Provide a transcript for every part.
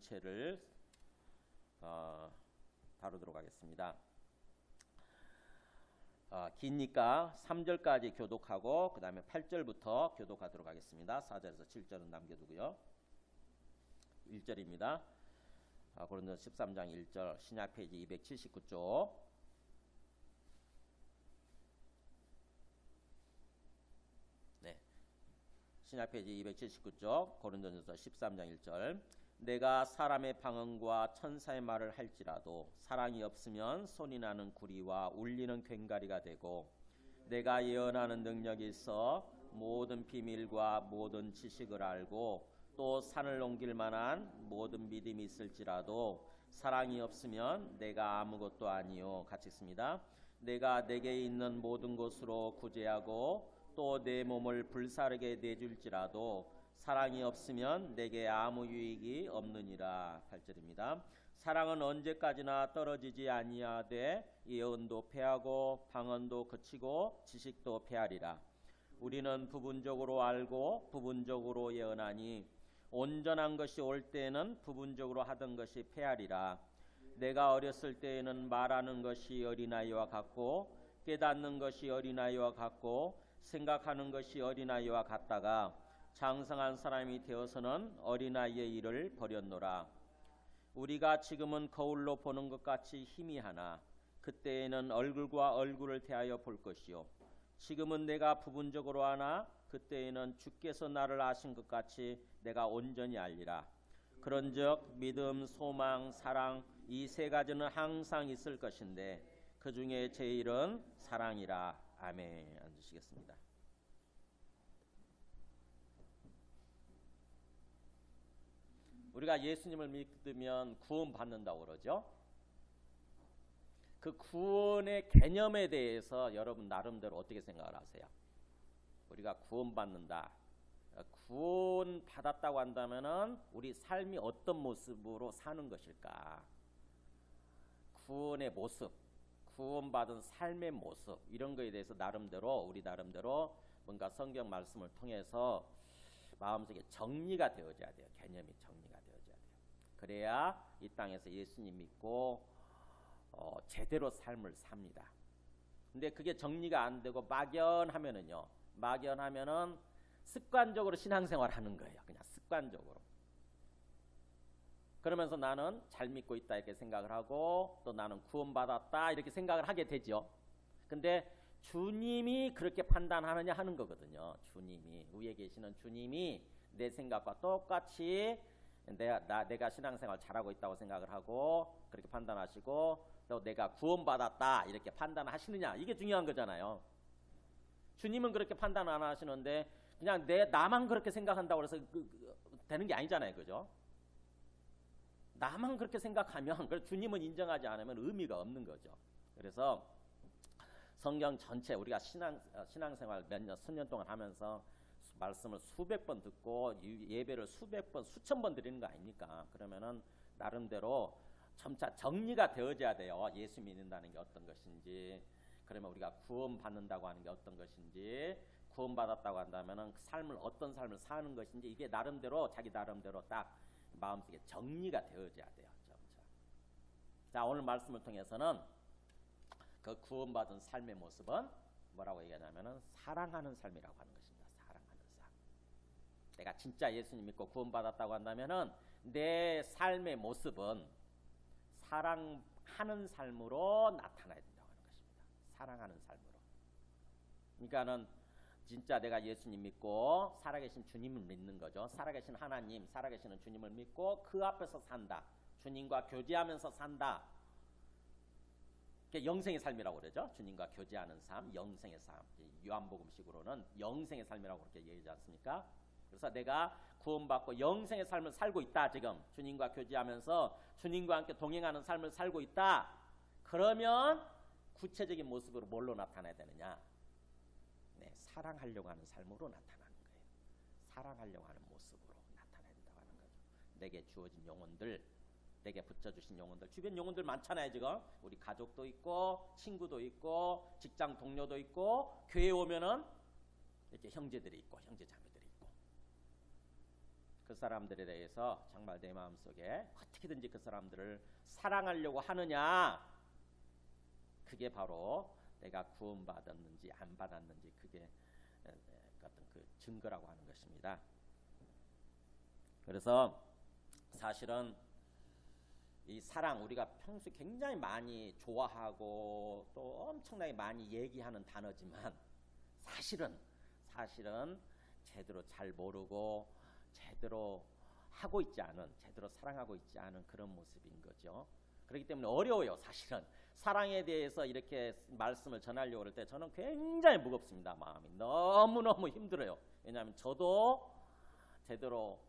전체를 다루도록 하겠습니다. 기니까 3절까지 교독하고 그 다음에 8절부터 교독하도록 하겠습니다. 4절에서 7절은 남겨두고요. 1절입니다. 고린도서 13장 1절 신약 페이지 279쪽. 네, 신약 페이지 279쪽 고린도서 13장 1절. 내가 사람의 방언과 천사의 말을 할지라도 사랑이 없으면 손이 나는 구리와 울리는 괭가리가 되고, 내가 예언하는 능력이 있어 모든 비밀과 모든 지식을 알고 또 산을 옮길 만한 모든 믿음이 있을지라도 사랑이 없으면 내가 아무것도 아니요. 같이 읽습니다. 내가 내게 있는 모든 것으로 구제하고 또 내 몸을 불사르게 내줄지라도 사랑이 없으면 내게 아무 유익이 없느니라. 8절입니다. 사랑은 언제까지나 떨어지지 아니하되 예언도 패하고 방언도 그치고 지식도 패하리라. 우리는 부분적으로 알고 부분적으로 예언하니 온전한 것이 올 때에는 부분적으로 하던 것이 패하리라. 내가 어렸을 때에는 말하는 것이 어린아이와 같고 깨닫는 것이 어린아이와 같고 생각하는 것이 어린아이와 같다가 장성한 사람이 되어서는 어린아이의 일을 버렸노라. 우리가 지금은 거울로 보는 것 같이 희미하나 그때에는 얼굴과 얼굴을 대하여 볼 것이요. 지금은 내가 부분적으로 아나 그때에는 주께서 나를 아신 것 같이 내가 온전히 알리라. 그런즉 믿음, 소망, 사랑 이 세 가지는 항상 있을 것인데 그 중에 제일은 사랑이라. 아멘. 앉으시겠습니다. 우리가 예수님을 믿으면 구원받는다고 그러죠. 그 구원의 개념에 대해서 여러분 나름대로 어떻게 생각을 하세요? 우리가 구원받는다. 구원받았다고 한다면은 우리 삶이 어떤 모습으로 사는 것일까? 구원의 모습, 구원받은 삶의 모습 이런 거에 대해서 우리 나름대로 뭔가 성경 말씀을 통해서 마음속에 정리가 되어져야 돼요. 개념이 정리가 되어져야 돼요. 그래야 이 땅에서 예수님 믿고 제대로 삶을 삽니다. 근데 그게 정리가 안 되고 막연하면은 습관적으로 신앙생활 하는 거예요. 그냥 습관적으로. 그러면서 나는 잘 믿고 있다 이렇게 생각을 하고 또 나는 구원받았다 이렇게 생각을 하게 되죠. 근데 주님이 그렇게 판단하느냐 하는 거거든요. 주님이, 위에 계시는 주님이 내 생각과 똑같이 내가 신앙생활 잘하고 있다고 생각을 하고 그렇게 판단하시고 또 내가 구원받았다 이렇게 판단하시느냐 이게 중요한 거잖아요. 주님은 그렇게 판단 안 하시는데 그냥 나만 그렇게 생각한다고 해서 되는 게 아니잖아요. 그죠? 나만 그렇게 생각하면 주님은 인정하지 않으면 의미가 없는 거죠. 그래서 성경 전체 우리가 신앙생활 수년 동안 하면서 말씀을 수백 번 듣고 예배를 수백 번, 수천 번 드리는 거 아닙니까? 그러면은 나름대로 점차 정리가 되어져야 돼요. 예수 믿는다는 게 어떤 것인지, 그러면 우리가 구원받는다고 하는 게 어떤 것인지, 구원받았다고 한다면은 어떤 삶을 사는 것인지 이게 자기 나름대로 딱 마음속에 정리가 되어져야 돼요. 점차. 자, 오늘 말씀을 통해서는 그 구원받은 삶의 모습은 뭐라고 얘기하냐면은 사랑하는 삶이라고 하는 것입니다. 사랑하는 삶. 내가 진짜 예수님 믿고 구원받았다고 한다면은 내 삶의 모습은 사랑하는 삶으로 나타나야 된다고 하는 것입니다. 사랑하는 삶으로. 그러니까는 진짜 내가 예수님 믿고 살아계신 주님을 믿는 거죠. 살아계신 하나님, 살아계시는 주님을 믿고 그 앞에서 산다. 주님과 교제하면서 산다. 영생의 삶이라고 그러죠. 주님과 교제하는 삶, 영생의 삶. 요한복음식으로는 영생의 삶이라고 그렇게 얘기하지 않습니까? 그래서 내가 구원받고 영생의 삶을 살고 있다. 지금 주님과 교제하면서 주님과 함께 동행하는 삶을 살고 있다. 그러면 구체적인 모습으로 뭘로 나타나야 되느냐? 네, 사랑하려고 하는 삶으로 나타나는 거예요. 사랑하려고 하는 모습으로 나타나야 된다고 하는 거죠. 내게 주어진 영혼들, 내게 붙여주신 영혼들, 주변 영혼들 많잖아요. 지금 우리 가족도 있고 친구도 있고 직장 동료도 있고 교회에 오면은 이렇게 형제들이 있고 형제자매들이 있고, 그 사람들에 대해서 정말 내 마음속에 어떻게든지 그 사람들을 사랑하려고 하느냐, 그게 바로 내가 구원받았는지 안 받았는지 그게 어떤 그 증거라고 하는 것입니다. 그래서 사실은 이 사랑, 우리가 평소에 굉장히 많이 좋아하고 또 엄청나게 많이 얘기하는 단어지만 사실은 제대로 잘 모르고 제대로 하고 있지 않은, 제대로 사랑하고 있지 않은 그런 모습인 거죠. 그렇기 때문에 어려워요. 사실은 사랑에 대해서 이렇게 말씀을 전하려고 할 때 저는 굉장히 무겁습니다. 마음이 너무너무 힘들어요. 왜냐하면 저도 제대로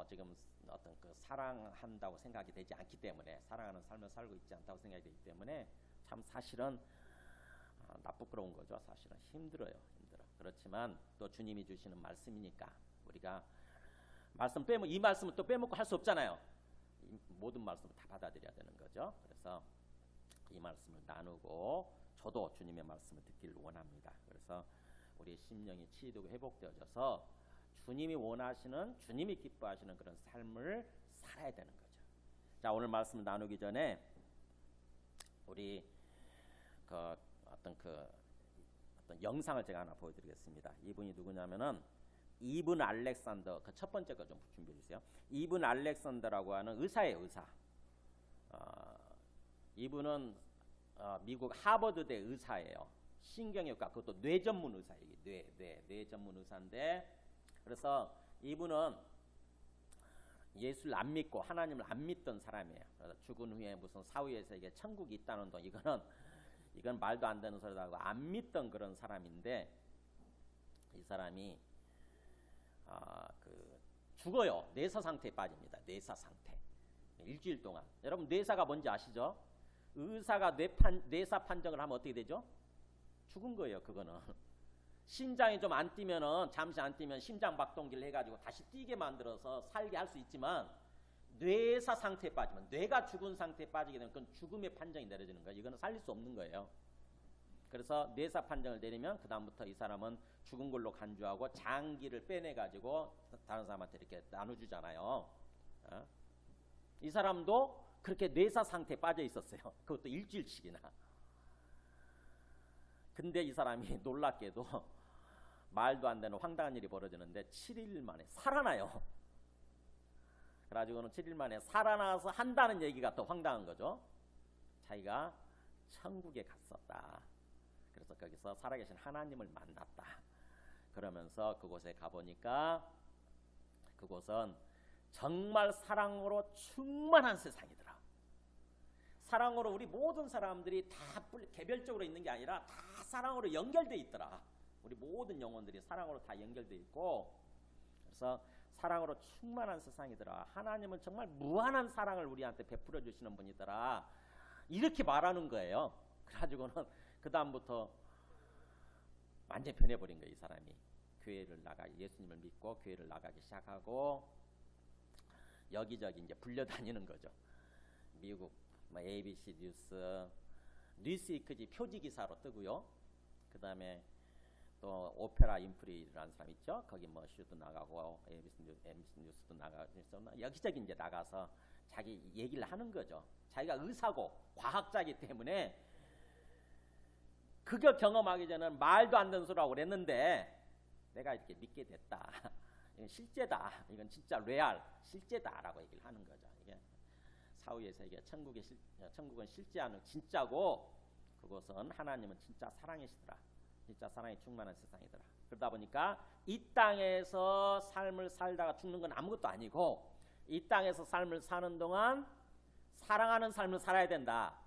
지금 어떤 그 사랑한다고 생각이 되지 않기 때문에, 사랑하는 삶을 살고 있지 않다고 생각이 되기 때문에 참 사실은 나쁘끄러운 거죠. 사실은 힘들어요. 그렇지만 또 주님이 주시는 말씀이니까 우리가 이 말씀을 또 빼먹고 할 수 없잖아요. 모든 말씀을 다 받아들여야 되는 거죠. 그래서 이 말씀을 나누고 저도 주님의 말씀을 듣기를 원합니다. 그래서 우리의 심령이 치유되고 회복되어져서 주님이 원하시는, 주님이 기뻐하시는 그런 삶을 살아야 되는 거죠. 자, 오늘 말씀을 나누기 전에 우리 어떤 영상을 제가 하나 보여드리겠습니다. 이분이 누구냐면은 이븐 알렉산더, 그 첫 번째 거 좀 준비해 주세요. 이븐 알렉산더라고 하는 의사예요, 의사. 이분은 미국 하버드대 의사예요. 신경외과, 그것도 뇌 전문 의사예요. 뇌 전문 의사인데, 그래서 이분은 예수를 안 믿고 하나님을 안 믿던 사람이에요. 그래서 죽은 후에 무슨 사후에서 이게 천국이 있다는 동, 이건 말도 안 되는 소리라고 안 믿던 그런 사람인데, 이 사람이 죽어요. 뇌사 상태에 빠집니다. 뇌사 상태. 일주일 동안. 여러분 뇌사가 뭔지 아시죠? 의사가 뇌사 판정을 하면 어떻게 되죠? 죽은 거예요. 그거는. 심장이 좀 안 뛰면은, 잠시 안 뛰면 심장 박동기를 해가지고 다시 뛰게 만들어서 살게 할 수 있지만, 뇌사 상태에 빠지면, 뇌가 죽은 상태에 빠지게 되면 그건 죽음의 판정이 내려지는 거예요. 이거는 살릴 수 없는 거예요. 그래서 뇌사 판정을 내리면 그 다음부터 이 사람은 죽은 걸로 간주하고 장기를 빼내가지고 다른 사람한테 이렇게 나눠주잖아요. 이 사람도 그렇게 뇌사 상태에 빠져 있었어요. 그것도 일주일씩이나. 근데 이 사람이 놀랍게도 말도 안 되는 황당한 일이 벌어지는데 7일 만에 살아나요. 그래가지고는 7일 만에 살아나서 한다는 얘기가 더 황당한 거죠. 자기가 천국에 갔었다. 그래서 거기서 살아계신 하나님을 만났다. 그러면서 그곳에 가보니까 그곳은 정말 사랑으로 충만한 세상이더라. 사랑으로 우리 모든 사람들이 다 개별적으로 있는 게 아니라 다 사랑으로 연결돼 있더라. 우리 모든 영혼들이 사랑으로 다 연결돼 있고, 그래서 사랑으로 충만한 세상이더라. 하나님은 정말 무한한 사랑을 우리한테 베풀어 주시는 분이더라. 이렇게 말하는 거예요. 그래가지고는 그 다음부터 완전 변해버린 거예요. 이 사람이 예수님을 믿고 교회를 나가기 시작하고 여기저기 이제 불려다니는 거죠. 미국 ABC 뉴스위크지 표지 기사로 뜨고요. 그 다음에 또 오페라 인프리라는 사람 있죠. 거기 뭐 쇼도 나가고 ABC 뉴스도 나가고 여기저기 이제 나가서 자기 얘기를 하는 거죠. 자기가 의사고 과학자이기 때문에 그걸 경험하기 전에는 말도 안 되는 소리라고 그랬는데 내가 이렇게 믿게 됐다. 이건 실제다. 이건 진짜 레알 실제다라고 얘기를 하는 거죠. 이게 사후에서 이게 천국은 실제 않은 진짜고, 그것은 하나님은 진짜 사랑이시더라. 진짜 사랑이 충만한 세상이더라. 그러다 보니까 이 땅에서 삶을 살다가 죽는 건 아무것도 아니고, 이 땅에서 삶을 사는 동안 사랑하는 삶을 살아야 된다.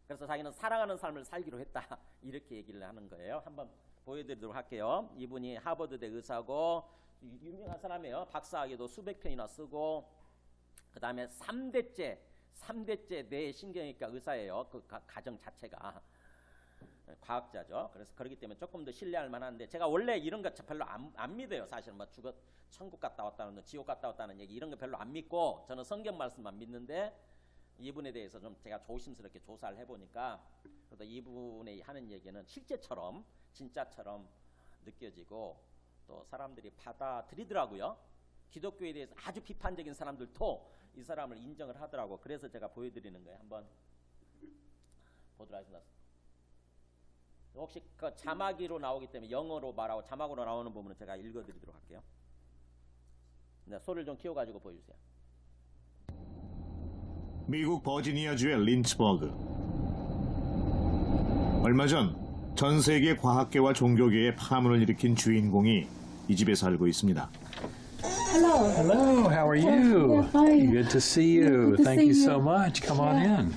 그래서 자기는 사랑하는 삶을 살기로 했다. 이렇게 얘기를 하는 거예요. 한번 보여드리도록 할게요. 이분이 하버드대 의사고 유명한 사람이에요. 박사학위도 수백 편이나 쓰고, 그 다음에 3대째 뇌 신경외과 의사예요. 그 가정 자체가 과학자죠. 그래서 그렇기 때문에 조금 더 신뢰할 만한데, 제가 원래 이런 거 별로 안 믿어요. 사실 뭐 천국 갔다 왔다는, 지옥 갔다 왔다는 얘기 이런 거 별로 안 믿고 저는 성경 말씀만 믿는데, 이분에 대해서 좀 제가 조심스럽게 조사를 해보니까 그래도 이분이 하는 얘기는 진짜처럼 느껴지고 또 사람들이 받아들이더라고요. 기독교에 대해서 아주 비판적인 사람들도 이 사람을 인정을 하더라고. 그래서 제가 보여드리는 거예요. 한번 보도록 하겠습니다. 혹시 그 자막으로 나오기 때문에 영어로 말하고 자막으로 나오는 부분은 제가 읽어드리도록 할게요. 네, 소리를 좀 키워가지고 보여주세요. 미국 버지니아주의 린츠버그. 얼마 전 세계 과학계와 종교계에 파문을 일으킨 주인공이 이 집에 살고 있습니다. Hello. Hello, how are you? Yeah, fine. Good to see you. Good to Thank see you so you. much. Come on in.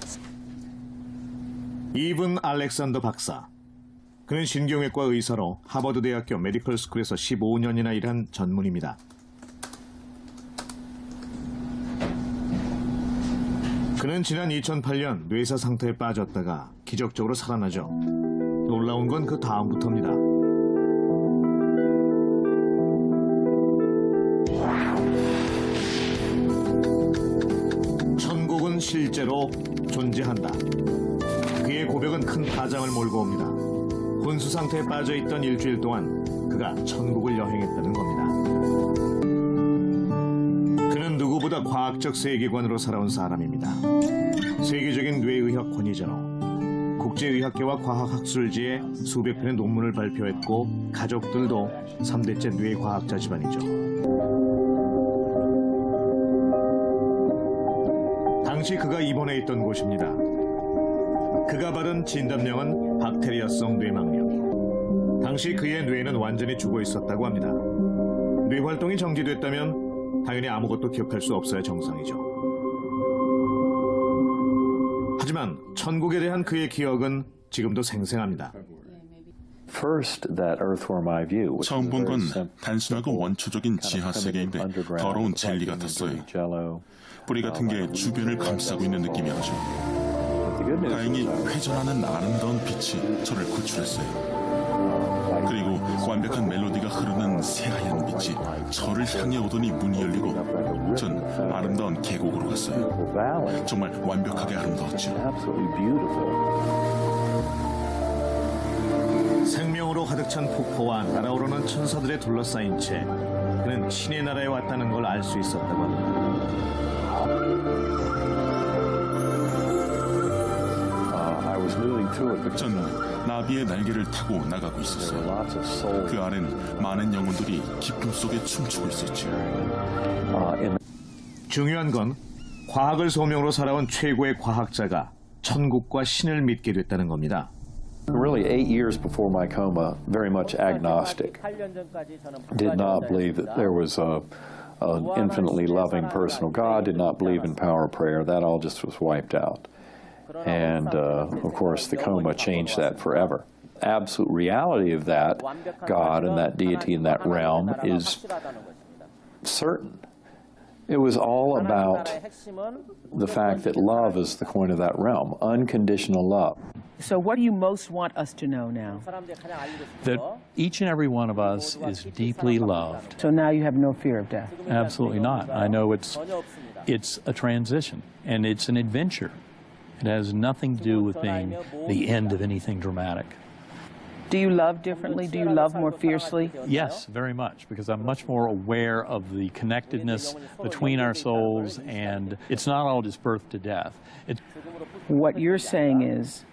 이븐 알렉산더 박사. 그는 신경외과 의사로 하버드 대학교 메디컬 스쿨에서 15년이나 일한 전문입니다. 그는 지난 2008년 뇌사 상태에 빠졌다가 기적적으로 살아나죠. 놀라운 건 그 다음부터입니다. 천국은 실제로 존재한다. 그의 고백은 큰 파장을 몰고 옵니다. 혼수 상태에 빠져있던 일주일 동안 그가 천국을 여행했다는 겁니다. 그는 누구보다 과학적 세계관으로 살아온 사람입니다. 세계적인 뇌의학 권위자로 국제의학계와 과학학술지에 수백 편의 논문을 발표했고 가족들도 3대째 뇌과학자 집안이죠. 당시 그가 입원해 있던 곳입니다. 그가 받은 진단명은 박테리아성 뇌망염. 당시 그의 뇌는 완전히 죽어 있었다고 합니다. 뇌 활동이 정지됐다면 당연히 아무것도 기억할 수 없어야 정상이죠. 하지만 천국에 대한 그의 기억은 지금도 생생합니다. 처음 본 건 단순하고 원초적인 지하 세계인데 더러운 젤리 같았어요. 뿌리 같은 게 주변을 감싸고 있는 느낌이었죠. 다행히 회전하는 아름다운 빛이 저를 구출했어요. 그리고 완벽한 멜로디가 흐르는 새하얀 빛이 저를 향해 오더니 문이 열리고 전 아름다운 계곡으로 갔어요. 정말 완벽하게 아름다웠죠. 생명으로 가득 찬 폭포와 날아오르는 천사들에 둘러싸인 채 그는 신의 나라에 왔다는 걸 알 수 있었다고 합니다. 전 나비의 날개를 타고 나가고 있었어요. 그 안엔 많은 영혼들이 기쁨 속에 춤추고 있었죠. 중요한 건 과학을 소명으로 살아온 최고의 과학자가 천국과 신을 믿게 됐다는 겁니다. Really, 8 years before my coma, very much agnostic. Did not believe that there was an infinitely loving personal God. Did not believe in power of prayer. That all just was wiped out. And of course, the coma changed that forever. Absolute reality of that God and that deity in that realm is certain. It was all about the fact that love is the coin of that realm, unconditional love. So what do you most want us to know now? That each and every one of us is deeply loved. So now you have no fear of death? Absolutely not. I know it's a transition, and it's an adventure. It has nothing to do with being the end of anything dramatic. Do you love differently? Do you love more fiercely? Yes, very much, because I'm much more aware of the connectedness between our souls, and it's not all just birth to death. What you're saying is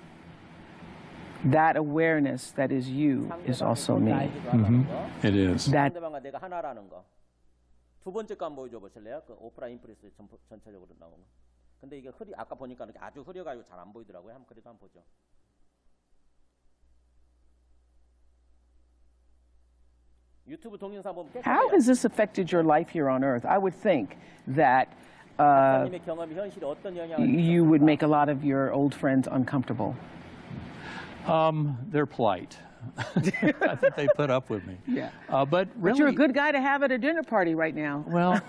that awareness that is you is also me. Mm-hmm. It is. That 내가 하나라는 거. 두 번째 거 한번 보여줘 보실래요? 그 오프라 인프레스 전체적으로 나온 거. 근데 이게 아까 보니까 아주 흐려가지고 잘 안 보이더라고요. 그래도 한번 보죠. 유튜브 동영상 보면 How has this affected your life here on earth? I would think that 박사님의 경험이 현실에 어떤 영향을 you would make a lot of your old friends uncomfortable. They're polite. I think they put up with me. Yeah. But really, But you're a good guy to have at a dinner party right now. well,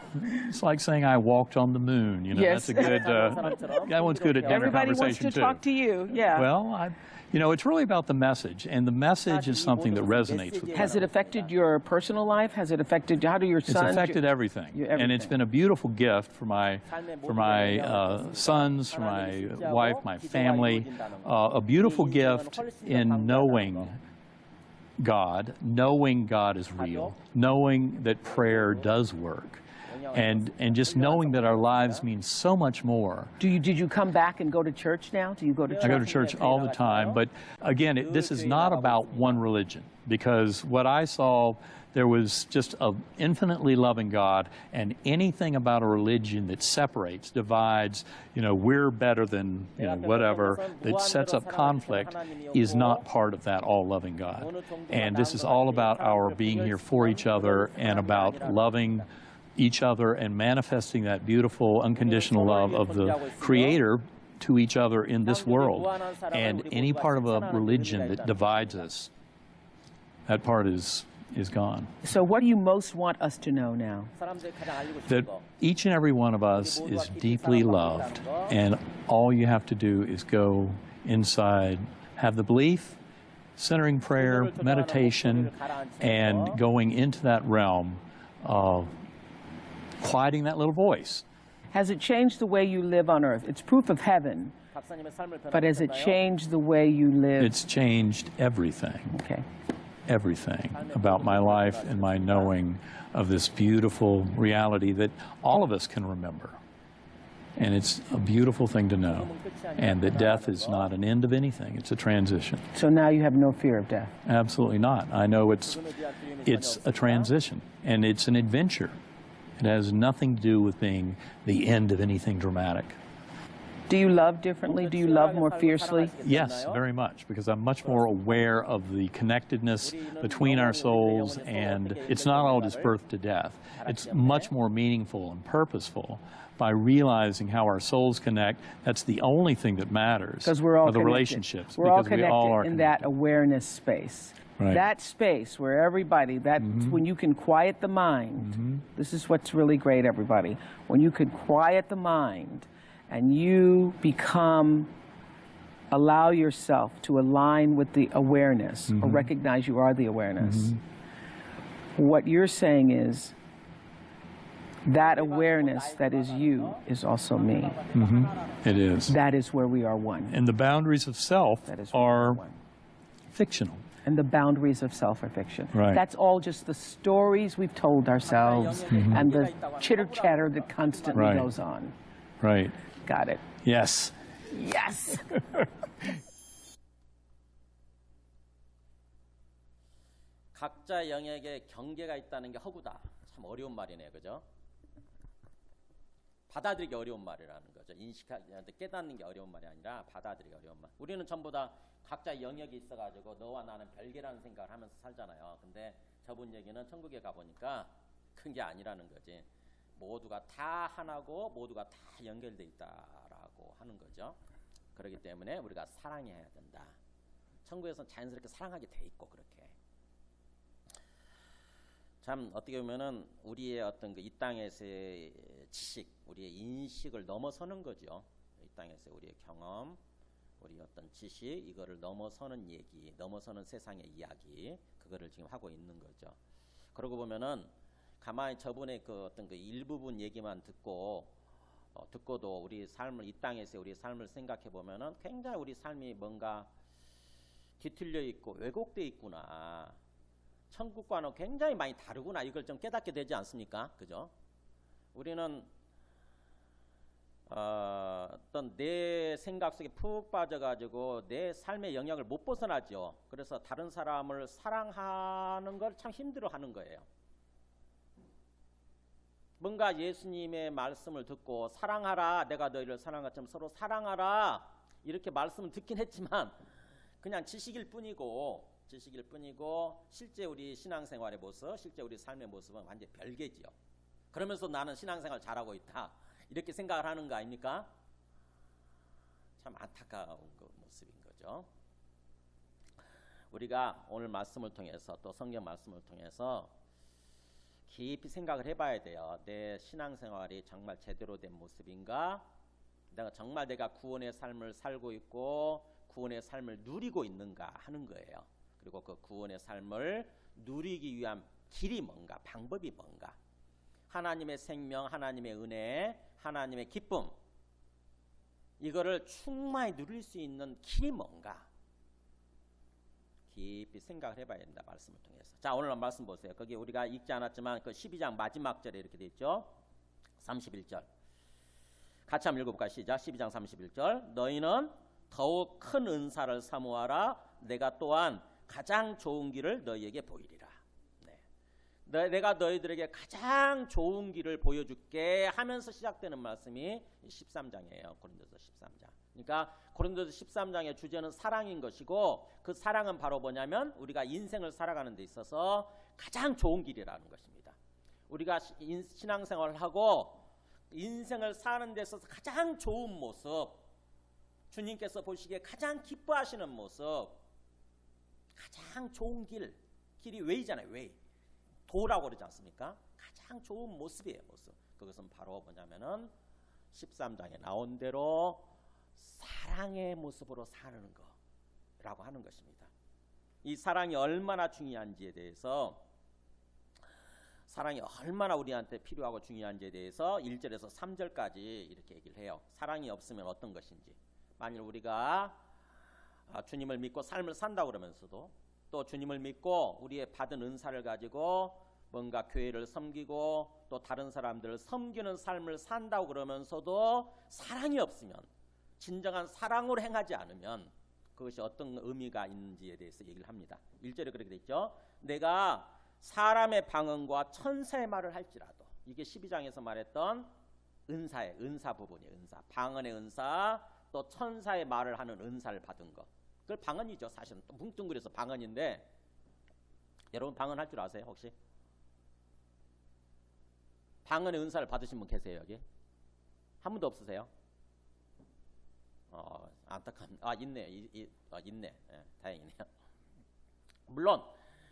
it's like saying I walked on the moon. You know, Yes. that's a good. That one's good at dinner Everybody wants conversation to too. talk to you. Yeah. Well, you know, it's really about the message, and the message is something that resonates with Has people. it affected your personal life? Has it affected how do your It's sons? affected everything, and it's been a beautiful gift for my sons, for my wife, my family. A beautiful gift in knowing God is real, knowing that prayer does work, And just knowing that our lives mean so much more. Did you come back and go to church now? Do you go to church? I go to church all the time, but again, this is not about one religion, because what I saw, there was just an infinitely loving God, and anything about a religion that separates, divides, we're better than, whatever, that sets up conflict is not part of that all-loving God. And this is all about our being here for each other and about loving each other and manifesting that beautiful, unconditional love of the Creator to each other in this world. And any part of a religion that divides us, that part is gone. So what do you most want us to know now? That each and every one of us is deeply loved, and all you have to do is go inside, have the belief, centering prayer, meditation, and going into that realm of quieting that little voice. Has it changed the way you live on earth? It's proof of heaven, but has it changed the way you live? It's changed everything. Okay. Everything about my life and my knowing of this beautiful reality that all of us can remember. And it's a beautiful thing to know. And that death is not an end of anything. It's a transition. So now you have no fear of death? Absolutely not. I know it's a transition, and it's an adventure. It has nothing to do with being the end of anything dramatic. Do you love differently? Do you love more fiercely? Yes, very much, because I'm much more aware of the connectedness between our souls, and it's not all just birth to death. It's much more meaningful and purposeful by realizing how our souls connect. That's the only thing that matters. Because we're all the connected. Relationships. We're all because connected we all are in connected. that awareness space. Right. That space where everybody, that's when you can quiet the mind. This is what's really great, everybody. When you can quiet the mind and you allow yourself to align with the awareness or recognize you are the awareness. What you're saying is that awareness that is you is also me. It is. That is where we are one. And the boundaries of self That is where we are are one. fictional. And the boundaries of self are fiction. Right. That's all just the stories we've told ourselves and the chitter-chatter that constantly Right. goes on. Right. Got it. Yes. Yes! 각자 영역에 경계가 있다는 게 허구다. 참 어려운 말이네요. 그죠? 받아들이기 어려운 말이라는 거죠. 깨닫는 게 어려운 말이 아니라 받아들이기 어려운 말. 우리는 전부 다 각자 영역이 있어가지고 너와 나는 별개라는 생각을 하면서 살잖아요. 근데 저분 얘기는 천국에 가보니까 큰 게 아니라는 거지. 모두가 다 하나고 모두가 다 연결돼 있다라고 하는 거죠. 그렇기 때문에 우리가 사랑해야 된다. 천국에서는 자연스럽게 사랑하게 돼 있고 그렇게. 참 어떻게 보면은 우리의 어떤 그 이 땅에서의 지식, 우리의 인식을 넘어서는 거죠. 이 땅에서 우리의 경험, 우리 어떤 지식 이거를 넘어서는 얘기, 넘어서는 세상의 이야기 그거를 지금 하고 있는 거죠. 그러고 보면은 가만히 저분의 그 어떤 그 일부분 얘기만 듣고도 우리 삶을 이 땅에서 우리 삶을 생각해 보면은 굉장히 우리 삶이 뭔가 뒤틀려 있고 왜곡돼 있구나. 천국과는 굉장히 많이 다르구나. 이걸 좀 깨닫게 되지 않습니까? 그죠? 우리는 어떤 내 생각 속에 푹 빠져가지고 내 삶의 영역을 못 벗어나죠. 그래서 다른 사람을 사랑하는 걸 참 힘들어하는 거예요. 뭔가 예수님의 말씀을 듣고 사랑하라, 내가 너희를 사랑한 것처럼 서로 사랑하라 이렇게 말씀을 듣긴 했지만 그냥 지식일 뿐이고 실제 우리 신앙생활의 모습, 실제 우리 삶의 모습은 완전히 별개지요. 그러면서 나는 신앙생활 잘하고 있다 이렇게 생각을 하는 거 아닙니까? 참 안타까운 그 모습인 거죠. 우리가 오늘 말씀을 통해서 또 성경 말씀을 통해서 깊이 생각을 해봐야 돼요. 내 신앙생활이 정말 제대로 된 모습인가? 내가 구원의 삶을 살고 있고 구원의 삶을 누리고 있는가 하는 거예요. 그리고 그 구원의 삶을 누리기 위한 길이 뭔가, 방법이 뭔가. 하나님의 생명, 하나님의 은혜, 하나님의 기쁨 이거를 충만히 누릴 수 있는 길이 뭔가 깊이 생각을 해봐야 된다. 말씀을 통해서. 자, 오늘 말씀 보세요. 거기 우리가 읽지 않았지만 그 12장 마지막 절에 이렇게 돼 있죠. 31절. 같이 한번 읽어볼까요? 시작. 12장 31절. 너희는 더욱 큰 은사를 사모하라. 내가 또한 가장 좋은 길을 너희에게 보이리라. 네. 내가 너희들에게 가장 좋은 길을 보여줄게 하면서 시작되는 말씀이 13장이에요. 고린도서 13장. 그러니까 고린도서 13장의 주제는 사랑인 것이고, 그 사랑은 바로 뭐냐면 우리가 인생을 살아가는 데 있어서 가장 좋은 길이라는 것입니다. 우리가 신앙생활을 하고 인생을 사는 데 있어서 가장 좋은 모습, 주님께서 보시기에 가장 기뻐하시는 모습, 가장 좋은 길이 웨이잖아요. 웨이. 도라고 그러지 않습니까? 가장 좋은 모습이에요. 모습. 그것은 바로 뭐냐면은 13장에 나온 대로 사랑의 모습으로 사는 거라고 하는 것입니다. 이 사랑이 얼마나 중요한지에 대해서, 사랑이 얼마나 우리한테 필요하고 중요한지에 대해서 1절에서 3절까지 이렇게 얘기를 해요. 사랑이 없으면 어떤 것인지. 만일 우리가 주님을 믿고 삶을 산다고 그러면서도, 또 주님을 믿고 우리의 받은 은사를 가지고 뭔가 교회를 섬기고 또 다른 사람들을 섬기는 삶을 산다고 그러면서도 사랑이 없으면, 진정한 사랑으로 행하지 않으면 그것이 어떤 의미가 있는지에 대해서 얘기를 합니다. 1절에 그렇게 돼 있죠. 내가 사람의 방언과 천사의 말을 할지라도, 이게 12장에서 말했던 은사의 은사 부분이에요. 은사, 방언의 은사, 또 천사의 말을 하는 은사를 받은 것, 그걸 방언이죠. 사실은 또 뭉뚱그려서 방언인데, 여러분 방언 할 줄 아세요? 혹시 방언의 은사를 받으신 분 계세요? 여기 한 분도 없으세요? 안타깝네. 있네. 있네. 예, 다행이네요. 물론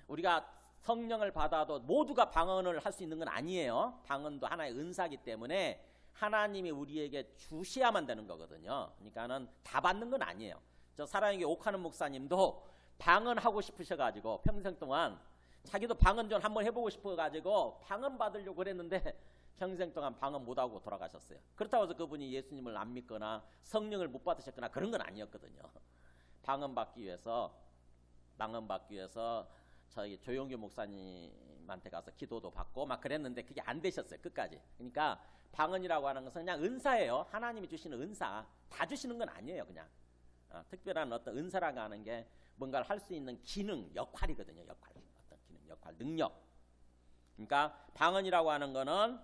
우리가 성령을 받아도 모두가 방언을 할 수 있는 건 아니에요. 방언도 하나의 은사이기 때문에 하나님이 우리에게 주셔야만 되는 거거든요. 그러니까는 다 받는 건 아니에요. 저 사랑에게 옥하는 목사님도 방언하고 싶으셔가지고 평생 동안 자기도 방언 좀 한번 해보고 싶어가지고 방언 받으려고 그랬는데 평생 동안 방언 못하고 돌아가셨어요. 그렇다고 해서 그분이 예수님을 안 믿거나 성령을 못 받으셨거나 그런 건 아니었거든요. 방언 받기 위해서 저희 조용규 목사님한테 가서 기도도 받고 막 그랬는데 그게 안 되셨어요. 끝까지. 그러니까 방언이라고 하는 것은 그냥 은사예요. 하나님이 주시는 은사. 다 주시는 건 아니에요. 그냥 특별한 어떤 은사라고 하는 게 뭔가를 할 수 있는 기능, 역할이거든요. 어떤 기능, 역할, 능력. 그러니까 방언이라고 하는 거는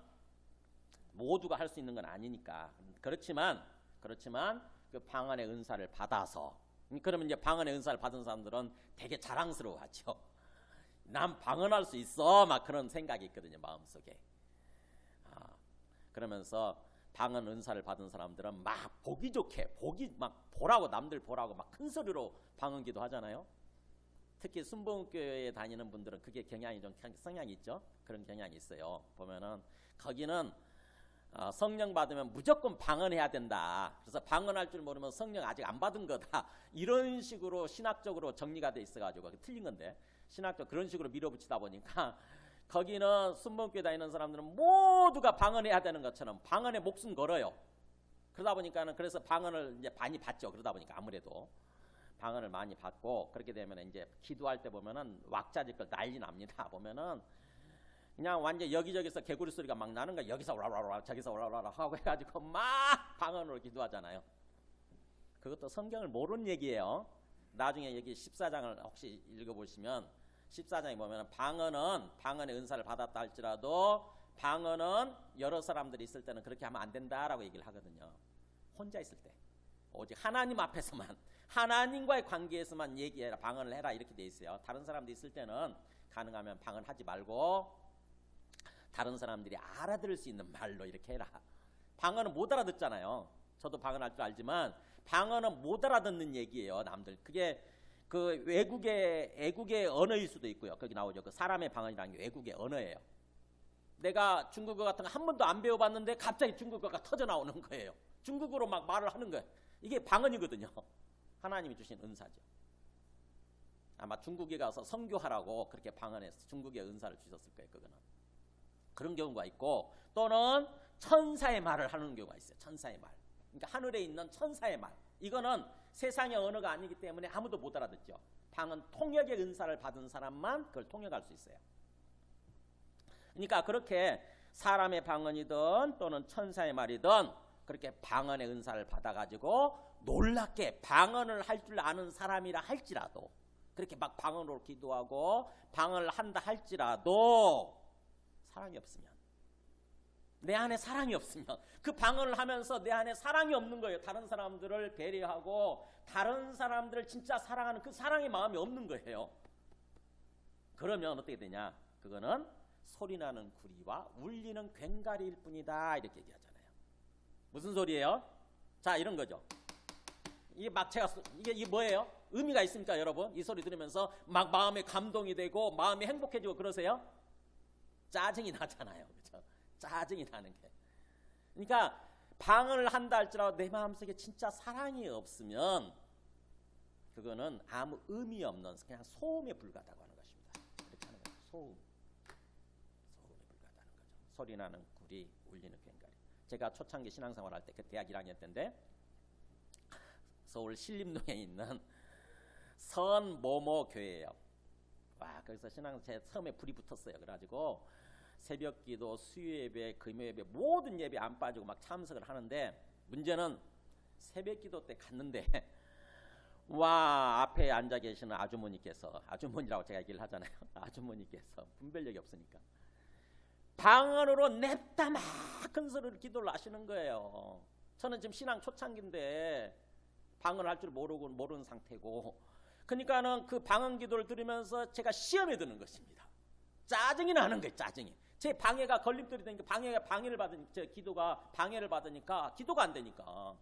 모두가 할 수 있는 건 아니니까. 그렇지만 그 방언의 은사를 받아서, 그러면 이제 방언의 은사를 받은 사람들은 되게 자랑스러워하죠. 난 방언할 수 있어, 막 그런 생각이 있거든요, 마음속에. 그러면서 방언 은사를 받은 사람들은 막 보기 좋게, 막 보라고, 남들 보라고 막 큰 소리로 방언기도 하잖아요. 특히 순복음교회에 다니는 분들은 그게 경향이 좀 성향이 있죠. 그런 경향이 있어요. 보면은 거기는 성령 받으면 무조건 방언해야 된다. 그래서 방언할 줄 모르면 성령 아직 안 받은 거다. 이런 식으로 신학적으로 정리가 돼 있어가지고 틀린 건데, 신학적 그런 식으로 밀어붙이다 보니까 거기는 순복음교회 다니는 사람들은 모두가 방언해야 되는 것처럼 방언에 목숨 걸어요. 그러다 보니까는 그래서 방언을 이제 많이 받죠. 그러다 보니까 아무래도 방언을 많이 받고, 그렇게 되면 이제 기도할 때 보면은 왁자지껄 난리 납니다. 보면은 그냥 완전 여기저기서 개구리 소리가 막 나는 거야. 여기서 오라라라 저기서 오라라라 하고 해가지고 막 방언으로 기도하잖아요. 그것도 성경을 모르는 얘기예요. 나중에 여기 14장을 혹시 읽어보시면 14장에 보면 방언의 은사를 받았다 할지라도 방언은 여러 사람들이 있을 때는 그렇게 하면 안 된다라고 얘기를 하거든요. 혼자 있을 때 오직 하나님 앞에서만, 하나님과의 관계에서만 얘기해라, 방언을 해라, 이렇게 돼 있어요. 다른 사람들이 있을 때는 가능하면 방언하지 말고 다른 사람들이 알아들을 수 있는 말로 이렇게 해라. 방언은 못 알아듣잖아요. 저도 방언할 줄 알지만 방언은 못 알아듣는 얘기예요, 남들. 그게 그 외국의 언어일 수도 있고요. 거기 나오죠. 그 사람의 방언이라는 게 외국의 언어예요. 내가 중국어 같은 거 한 번도 안 배워봤는데 갑자기 중국어가 터져 나오는 거예요. 중국어로 막 말을 하는 거예요. 이게 방언이거든요. 하나님이 주신 은사죠. 아마 중국에 가서 선교하라고 그렇게 방언해서 중국의 은사를 주셨을 거예요. 그거는. 그런 경우가 있고, 또는 천사의 말을 하는 경우가 있어요. 천사의 말. 그러니까 하늘에 있는 천사의 말. 이거는 세상의 언어가 아니기 때문에 아무도 못 알아듣죠. 방언 통역의 은사를 받은 사람만 그걸 통역할 수 있어요. 그러니까 그렇게 사람의 방언이든 또는 천사의 말이든 그렇게 방언의 은사를 받아가지고 놀랍게 방언을 할 줄 아는 사람이라 할지라도 그렇게 막 방언으로 기도하고 방언을 한다 할지라도 사랑이 없으면, 내 안에 사랑이 없으면, 그 방언을 하면서 내 안에 사랑이 없는 거예요. 다른 사람들을 배려하고 다른 사람들을 진짜 사랑하는 그 사랑의 마음이 없는 거예요. 그러면 어떻게 되냐? 그거는 소리나는 구리와 울리는 괭가리일 뿐이다, 이렇게 얘기하잖아요. 무슨 소리예요? 자, 이런 거죠. 이게 막 제가 이게 뭐예요? 의미가 있습니까, 여러분? 이 소리 들으면서 막 마음에 감동이 되고 마음이 행복해지고 그러세요? 짜증이 나잖아요, 그렇죠? 짜증이 나는 게. 그러니까 방언을 한다 할지라도 내 마음속에 진짜 사랑이 없으면 그거는 아무 의미 없는 그냥 소음에 불과하다고 하는 것입니다. 그렇게 하는 거죠. 소음에 불과하다는 거죠. 소리나는 구리, 울리는 괭가리. 제가 초창기 신앙생활 할 때 그 대학 1학년 때인데 서울 신림동에 있는 선모모 교회예요. 와, 거기서 제 처음에 불이 붙었어요. 그래가지고 새벽기도, 수요예배, 금요예배 모든 예배 안 빠지고 막 참석을 하는데 문제는 새벽기도 때 갔는데 와, 앞에 앉아 계시는 아주머니께서, 아주머니라고 제가 얘기를 하잖아요. 아주머니께서 분별력이 없으니까 방언으로 냅다 막 큰 소리로 기도를 하시는 거예요. 저는 지금 신앙 초창기인데 방언을 할 줄 모르는 상태고, 그러니까는 그 방언 기도를 들으면서 제가 시험에 드는 것입니다. 짜증이 나는 거예요, 짜증이. 제 방해가 걸림돌이 되니까 방해를 받으니까, 제 기도가 방해를 받으니까 기도가 안 되니까.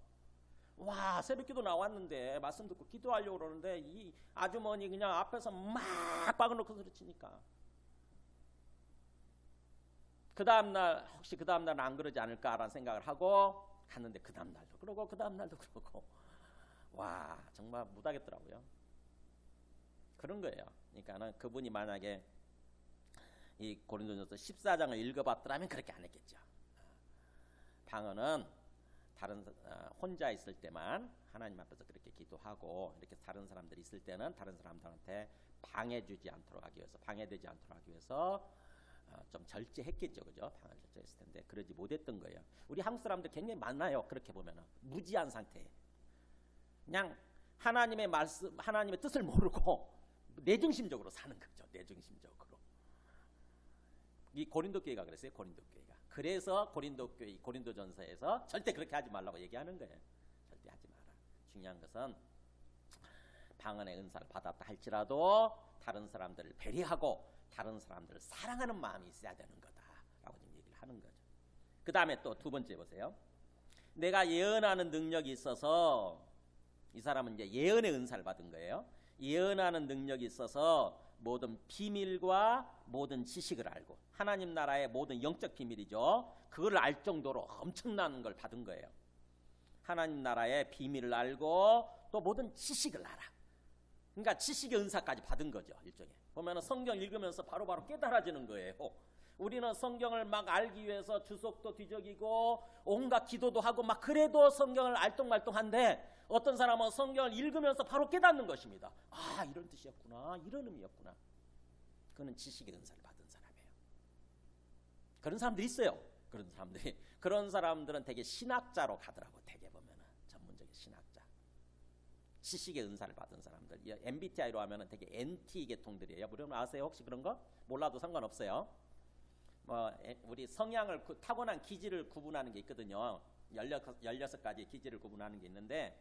와, 새벽 기도 나왔는데 말씀 듣고 기도하려고 그러는데 이 아주머니 그냥 앞에서 막 박아놓고 소리치니까. 그 다음날 혹시 그 다음날은 안 그러지 않을까라는 생각을 하고 갔는데 그 다음날도 그러고 그 다음날도 그러고, 와, 정말 못하겠더라고요. 그런 거예요. 그러니까는 그분이 만약에 이 고린도전서 14장을 읽어봤더라면 그렇게 안 했겠죠. 방언은 혼자 있을 때만 하나님 앞에서 그렇게 기도하고, 이렇게 다른 사람들이 있을 때는 다른 사람들한테 방해되지 않도록 하기 위해서 좀 절제했겠죠, 그죠? 방언을 절제했을 텐데 그러지 못했던 거예요. 우리 한국 사람들 굉장히 많아요. 그렇게 보면은 무지한 상태에 그냥 하나님의 말씀, 하나님의 뜻을 모르고 내중심적으로 사는 거죠. 내중심적으로. 이 고린도 교회가 그랬어요. 고린도 교회가. 그래서 고린도 교회, 고린도전서에서 절대 그렇게 하지 말라고 얘기하는 거예요. 절대 하지 마라. 중요한 것은 방언의 은사를 받았다 할지라도 다른 사람들을 배려하고 다른 사람들을 사랑하는 마음이 있어야 되는 거다라고 지금 얘기를 하는 거죠. 그 다음에 또 두 번째 보세요. 내가 예언하는 능력이 있어서, 이 사람은 이제 예언의 은사를 받은 거예요. 예언하는 능력이 있어서 모든 비밀과 모든 지식을 알고, 하나님 나라의 모든 영적 비밀이죠. 그걸 알 정도로 엄청난 걸 받은 거예요. 하나님 나라의 비밀을 알고 또 모든 지식을 알아. 그러니까 지식의 은사까지 받은 거죠. 일종의 보면은 성경 읽으면서 바로바로 깨달아지는 거예요. 우리는 성경을 막 알기 위해서 주석도 뒤적이고 온갖 기도도 하고 막 그래도 성경을 알똥말똥한데, 어떤 사람은 성경을 읽으면서 바로 깨닫는 것입니다. 아, 이런 뜻이었구나, 이런 의미였구나. 그거는 지식의 은사를 받은 사람이에요. 그런 사람들이 있어요. 그런 사람들은 되게 신학자로 가더라고. 되게 보면은 전문적인 신학자. 지식의 은사를 받은 사람들. MBTI로 하면은 되게 NT 계통들이에요. 여러분 아세요? 혹시 그런 거? 몰라도 상관없어요. 우리 성향을 타고난 기질을 구분하는 게 있거든요. 16가지 기질을 구분하는 게 있는데,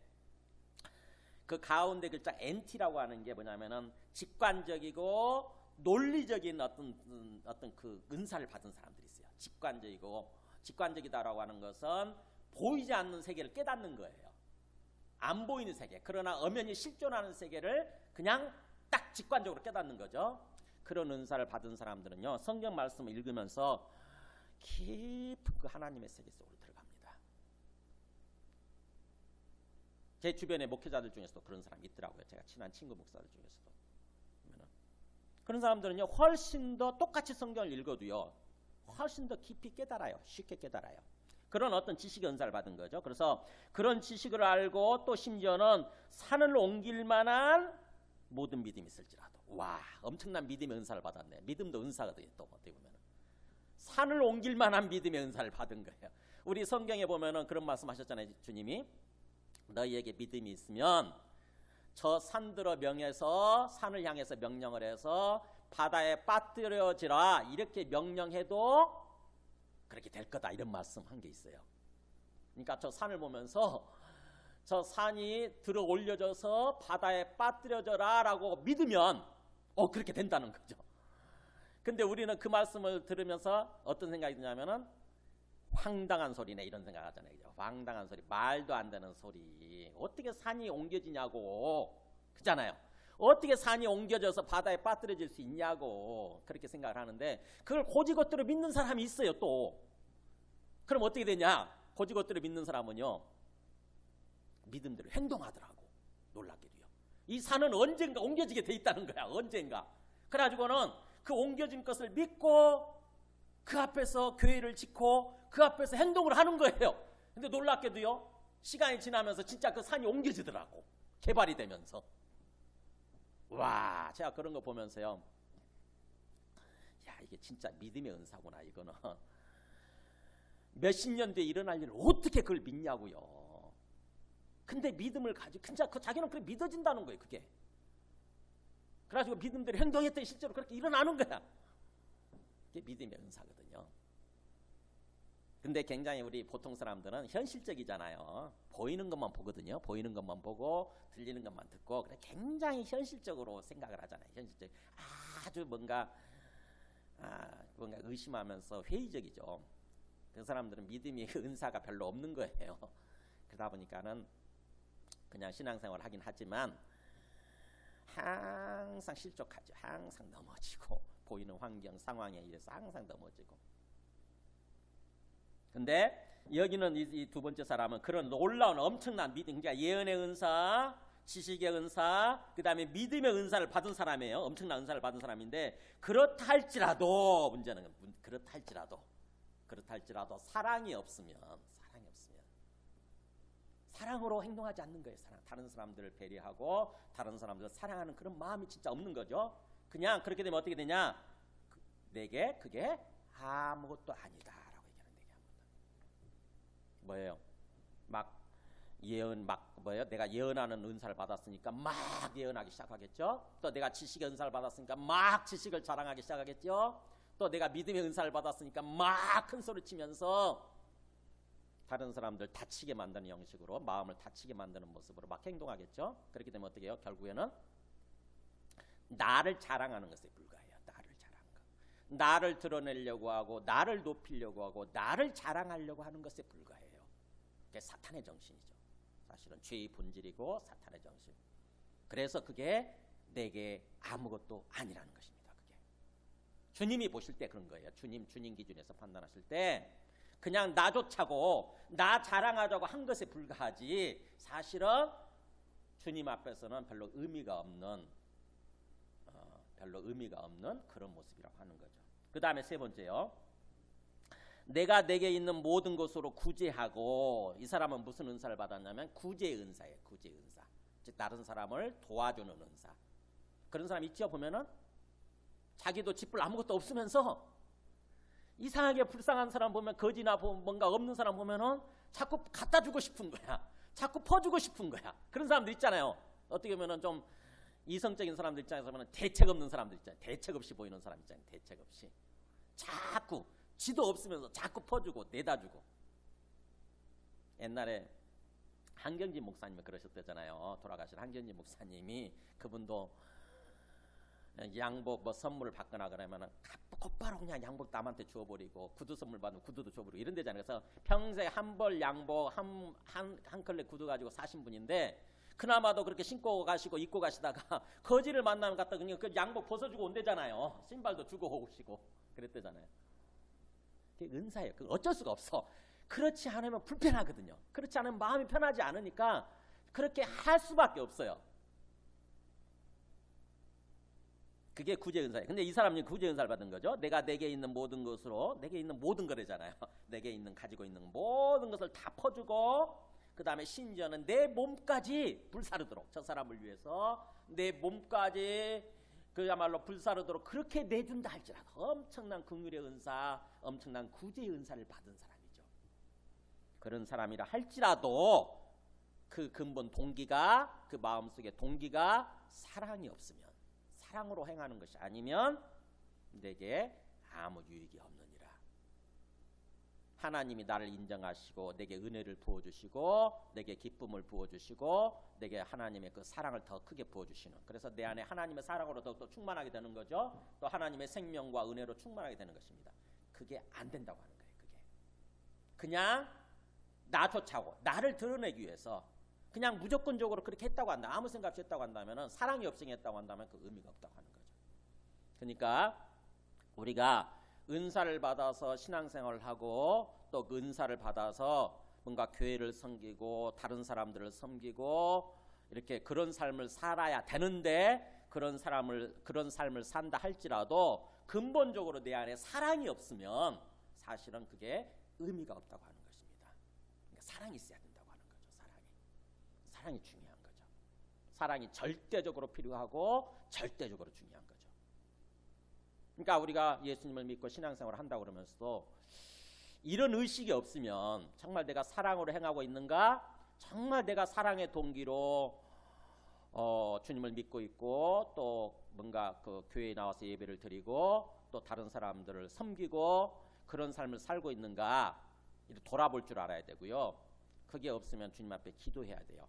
그 가운데 글자 NT라고 하는 게 뭐냐면은 직관적이고 논리적인 어떤 그 은사를 받은 사람들이 있어요. 직관적이다라고 하는 것은 보이지 않는 세계를 깨닫는 거예요. 안 보이는 세계, 그러나 엄연히 실존하는 세계를 그냥 딱 직관적으로 깨닫는 거죠. 그런 은사를 받은 사람들은요, 성경 말씀을 읽으면서 깊은 그 하나님의 세계 속으로 들어갑니다. 제 주변의 목회자들 중에서도 그런 사람이 있더라고요. 제가 친한 친구 목사들 중에서도. 그런 사람들은요, 훨씬 더 똑같이 성경을 읽어도요, 훨씬 더 깊이 깨달아요. 쉽게 깨달아요. 그런 어떤 지식의 은사를 받은 거죠. 그래서 그런 지식을 알고 또 심지어는 산을 옮길 만한 모든 믿음이 있을지라도, 와, 엄청난 믿음의 은사를 받았네. 믿음도 은사거든요. 또 어떻게 보면 산을 옮길 만한 믿음의 은사를 받은 거예요. 우리 성경에 보면은 그런 말씀하셨잖아요. 주님이 너희에게 믿음이 있으면 저 산들어 명해서 산을 향해서 명령을 해서 바다에 빠뜨려지라 이렇게 명령해도 그렇게 될 거다 이런 말씀한 게 있어요. 그러니까 저 산을 보면서 저 산이 들어 올려져서 바다에 빠뜨려져라 라고 믿으면 그렇게 된다는 거죠. 근데 우리는 그 말씀을 들으면서 어떤 생각이 드냐면은 황당한 소리네 이런 생각 하잖아요. 황당한 소리, 말도 안 되는 소리. 어떻게 산이 옮겨지냐고. 그잖아요. 어떻게 산이 옮겨져서 바다에 빠뜨려질 수 있냐고 그렇게 생각을 하는데 그걸 고지것대로 믿는 사람이 있어요. 또 그럼 어떻게 되냐? 고지것대로 믿는 사람은요 믿음대로 행동하더라고. 놀랍게도요. 이 산은 언젠가 옮겨지게 돼 있다는 거야. 언젠가. 그래가지고는 그 옮겨진 것을 믿고 그 앞에서 교회를 짓고 그 앞에서 행동을 하는 거예요. 근데 놀랍게도요 시간이 지나면서 진짜 그 산이 옮겨지더라고. 개발이 되면서. 와, 제가 그런 거 보면서요 야 이게 진짜 믿음의 은사구나. 이거는 몇십 년 뒤에 일어날 일을 어떻게 그걸 믿냐고요. 근데 믿음을 가지고 진짜 자기는 그렇게 믿어진다는 거예요. 그게 그래가지고 믿음대로 행동했더니 실제로 그렇게 일어나는 거야. 그게 믿음의 은사거든요. 근데 굉장히 우리 보통 사람들은 현실적이잖아요. 보이는 것만 보거든요. 보이는 것만 보고 들리는 것만 듣고 그래 굉장히 현실적으로 생각을 하잖아요. 현실적 아주 뭔가 의심하면서 회의적이죠. 그 사람들은 믿음의 은사가 별로 없는 거예요. 그러다 보니까는 그냥 신앙생활을 하긴 하지만 항상 실족하죠. 항상 넘어지고 보이는 환경 상황에 의해서 항상 넘어지고. 근데 여기는 이 두 번째 사람은 그런 놀라운 엄청난 믿음, 그러니까 예언의 은사, 지식의 은사, 그 다음에 믿음의 은사를 받은 사람이에요. 엄청난 은사를 받은 사람인데 그렇다 할지라도 문제는 그렇다 할지라도 사랑이 없으면 사랑으로 행동하지 않는 거예요. 다른 사람들을 배려하고 다른 사람들을 사랑하는 그런 마음이 진짜 없는 거죠. 그냥 그렇게 되면 어떻게 되냐? 내게 그게 아무것도 아니다라고 얘기하는 뭐예요? 내가 예언하는 은사를 받았으니까 막 예언하기 시작하겠죠. 또 내가 지식의 은사를 받았으니까 막 지식을 자랑하기 시작하겠죠. 또 내가 믿음의 은사를 받았으니까 막 큰 소리 치면서 다른 사람들 다치게 만드는 형식으로 마음을 다치게 만드는 모습으로 막 행동하겠죠. 그렇게 되면 어떻게 해요? 결국에는 나를 자랑하는 것에 불과해요. 나를 자랑하는 것. 나를 드러내려고 하고 나를 높이려고 하고 나를 자랑하려고 하는 것에 불과해요. 그게 사탄의 정신이죠. 사실은 죄의 본질이고 사탄의 정신. 그래서 그게 내게 아무것도 아니라는 것입니다. 그게 주님이 보실 때 그런 거예요. 주님 기준에서 판단하실 때 그냥 나 좋자고 나 자랑하자고 한 것에 불과하지 사실은 주님 앞에서는 별로 의미가 없는 그런 모습이라고 하는 거죠. 그 다음에 세 번째요. 내가 내게 있는 모든 것으로 구제하고. 이 사람은 무슨 은사를 받았냐면 구제의 은사예요. 구제의 은사. 즉 다른 사람을 도와주는 은사. 그런 사람 있죠. 보면은 자기도 쥐뿔 아무것도 없으면서 이상하게 불쌍한 사람 보면 거지나 뭔가 없는 사람 보면은 자꾸 갖다 주고 싶은 거야. 자꾸 퍼주고 싶은 거야. 그런 사람들 있잖아요. 어떻게 보면은 좀 이성적인 사람들 입장에서 보면 대책 없는 사람들 있잖아요. 대책 없이 보이는 사람 있잖아요. 대책 없이 자꾸 지도 없으면서 자꾸 퍼주고 내다 주고. 옛날에 한경진 목사님이 그러셨대잖아요. 돌아가신 한경진 목사님이 그분도 양복 선물을 받거나 그러면은 곧바로 그냥 양복 남한테 주워버리고 구두 선물 받으면 구두도 줘버리고 이런 데잖아요. 그래서 평생 한 벌 양복 한 컬레 구두 가지고 사신 분인데 그나마도 그렇게 신고 가시고 입고 가시다가 거지를 만나면 갖다 그냥 그 양복 벗어주고 온대잖아요. 신발도 주고 오시고 그랬대잖아요. 그게 은사예요. 그 어쩔 수가 없어. 그렇지 않으면 불편하거든요. 그렇지 않으면 마음이 편하지 않으니까 그렇게 할 수밖에 없어요. 그게 구제 은사예요. 근데 이 사람이 구제 은사를 받은 거죠. 내가 내게 있는 모든 것으로, 내게 있는 모든 거래잖아요. 내게 있는 가지고 있는 모든 것을 다 퍼주고 그 다음에 심지어는 내 몸까지 불사르도록 저 사람을 위해서 내 몸까지 그야말로 불사르도록 그렇게 내준다 할지라도 엄청난 긍휼의 은사, 엄청난 구제의 은사를 받은 사람이죠. 그런 사람이라 할지라도 그 근본 동기가, 그 마음속의 동기가 사랑이 없으면, 사랑으로 행하는 것이 아니면 내게 아무 유익이 없느니라. 하나님이 나를 인정하시고 내게 은혜를 부어주시고 내게 기쁨을 부어주시고 내게 하나님의 그 사랑을 더 크게 부어주시는, 그래서 내 안에 하나님의 사랑으로 더욱더 충만하게 되는 거죠. 또 하나님의 생명과 은혜로 충만하게 되는 것입니다. 그게 안 된다고 하는 거예요. 그게 그냥 나조차고 나를 드러내기 위해서 그냥 무조건적으로 그렇게 했다고 한다, 아무 생각 없이 했다고 한다면, 사랑이 없이 했다고 한다면 그 의미가 없다고 하는 거죠. 그러니까 우리가 은사를 받아서 신앙생활을 하고 또 그 은사를 받아서 뭔가 교회를 섬기고 다른 사람들을 섬기고 이렇게 그런 삶을 살아야 되는데, 그런 삶을 산다 할지라도 근본적으로 내 안에 사랑이 없으면 사실은 그게 의미가 없다고 하는 것입니다. 그러니까 사랑이 있어야 된다고 하는 거죠. 사랑이 중요한 거죠. 사랑이 절대적으로 필요하고 절대적으로 중요한 거죠. 그러니까 우리가 예수님을 믿고 신앙생활을 한다고 그러면서도 이런 의식이 없으면, 정말 내가 사랑으로 행하고 있는가, 정말 내가 사랑의 동기로 주님을 믿고 있고 또 뭔가 그 교회에 나와서 예배를 드리고 또 다른 사람들을 섬기고 그런 삶을 살고 있는가, 이렇게 돌아볼 줄 알아야 되고요. 그게 없으면 주님 앞에 기도해야 돼요.